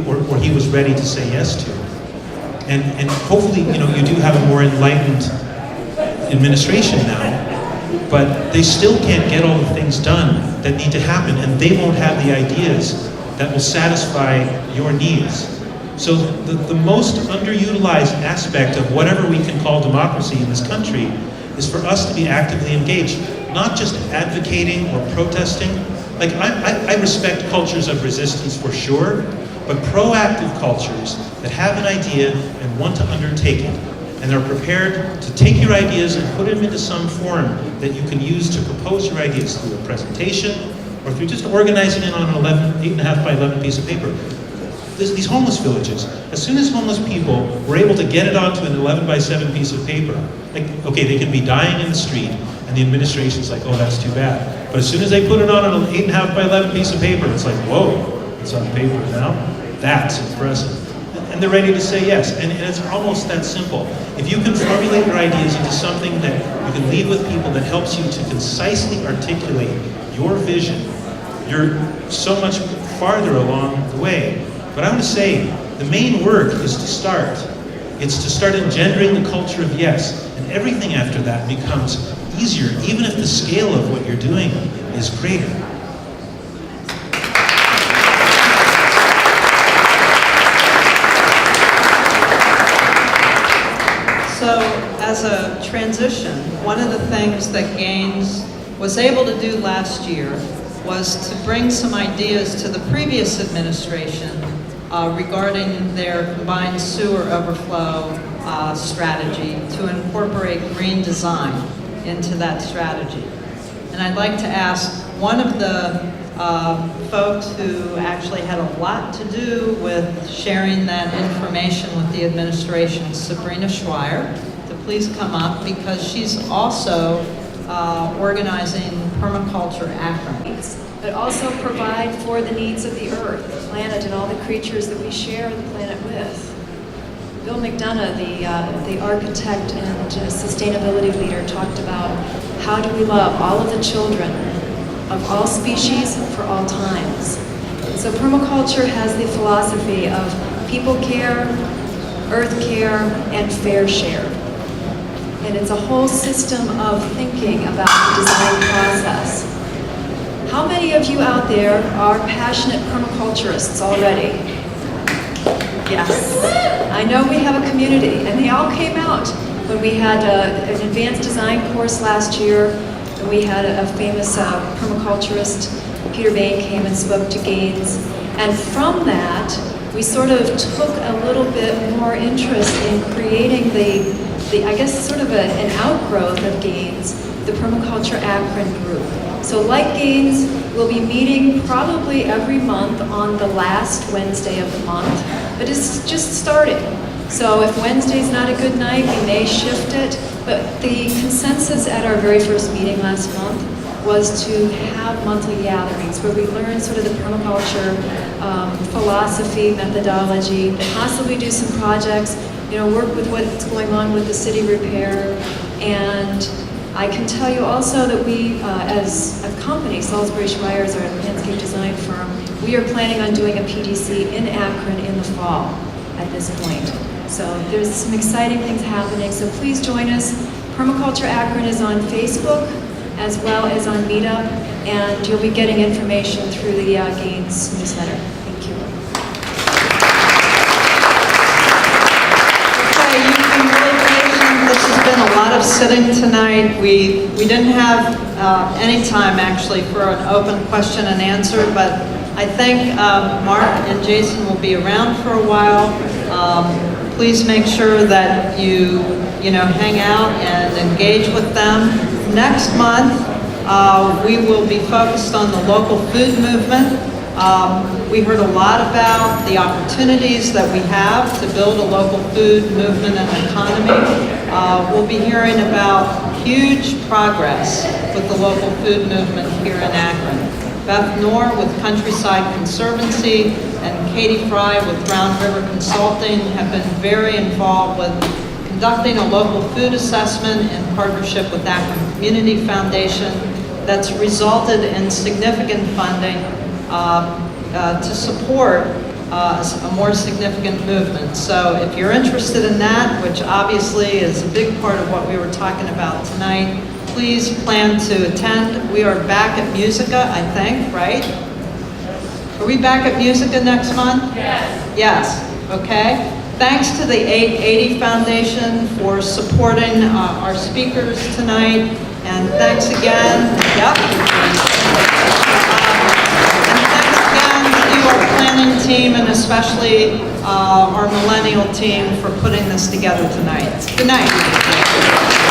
or he was ready to say yes to. And hopefully, you do have a more enlightened administration now, but they still can't get all the things done that need to happen, and they won't have the ideas that will satisfy your needs. So the most underutilized aspect of whatever we can call democracy in this country is for us to be actively engaged, not just advocating or protesting. Like, I respect cultures of resistance for sure, but proactive cultures that have an idea and want to undertake it, and are prepared to take your ideas and put them into some form that you can use to propose your ideas through a presentation, or through just organizing it on an 8.5 by 11 piece of paper. These homeless villages, as soon as homeless people were able to get it onto an 11 by 7 piece of paper, like, okay, they could be dying in the street, and the administration's like, oh, that's too bad. But as soon as they put it on an 8.5 by 11 piece of paper, it's like, whoa, it's on paper now? That's impressive. And they're ready to say yes, and it's almost that simple. If you can formulate your ideas into something that you can leave with people that helps you to concisely articulate your vision, you're so much farther along the way. But I want to say, the main work is to start. It's to start engendering the culture of yes, and everything after that becomes easier, even if the scale of what you're doing is greater. So, as a transition, one of the things that Gaines was able to do last year was to bring some ideas to the previous administration regarding their combined sewer overflow strategy to incorporate green design into that strategy. And I'd like to ask one of the folks who actually had a lot to do with sharing that information with the administration, Sabrina Schweier, to please come up, because she's also organizing Permaculture Akron. But also provide for the needs of the earth, the planet, and all the creatures that we share the planet with. Bill McDonough, the architect and sustainability leader, talked about how do we love all of the children of all species for all times. And so permaculture has the philosophy of people care, earth care, and fair share. And it's a whole system of thinking about the design process. How many of you out there are passionate permaculturists already? Yes. I know we have a community, and they all came out when we had an advanced design course last year, and we had a famous permaculturist, Peter Bain, came and spoke to Gaines. And from that, we sort of took a little bit more interest in creating I guess sort of an outgrowth of Gaines, the Permaculture Akron group. So like Gaines, we'll be meeting probably every month on the last Wednesday of the month, but it's just starting. So if Wednesday's not a good night, we may shift it, but the consensus at our very first meeting last month was to have monthly gatherings where we learn sort of the permaculture philosophy, methodology, possibly do some projects, work with what's going on with the city repair. And I can tell you also that we, as a company, Salisbury Schweier is our landscape design firm, we are planning on doing a PDC in Akron in the fall at this point. So there's some exciting things happening, so please join us. Permaculture Akron is on Facebook as well as on Meetup, and you'll be getting information through the Gaines newsletter. Thank you. Okay, you've been really patient. This has been a lot of sitting tonight. We didn't have any time actually for an open question and answer, but I think Mark and Jason will be around for a while. Please make sure that you hang out and engage with them. Next month, we will be focused on the local food movement, We heard a lot about the opportunities that we have to build a local food movement and economy. We'll be hearing about huge progress with the local food movement here in Akron. Beth Knorr with Countryside Conservancy and Katie Fry with Round River Consulting have been very involved with conducting a local food assessment in partnership with Akron Community Foundation that's resulted in significant funding to support a more significant movement. So if you're interested in that, which obviously is a big part of what we were talking about tonight, please plan to attend. We are back at Musica, I think, right? Are we back at Musica next month? Yes. Yes, okay. Thanks to the 880 Foundation for supporting our speakers tonight, and thanks again. Yep. And thanks again to our planning team and especially our millennial team for putting this together tonight. Good night.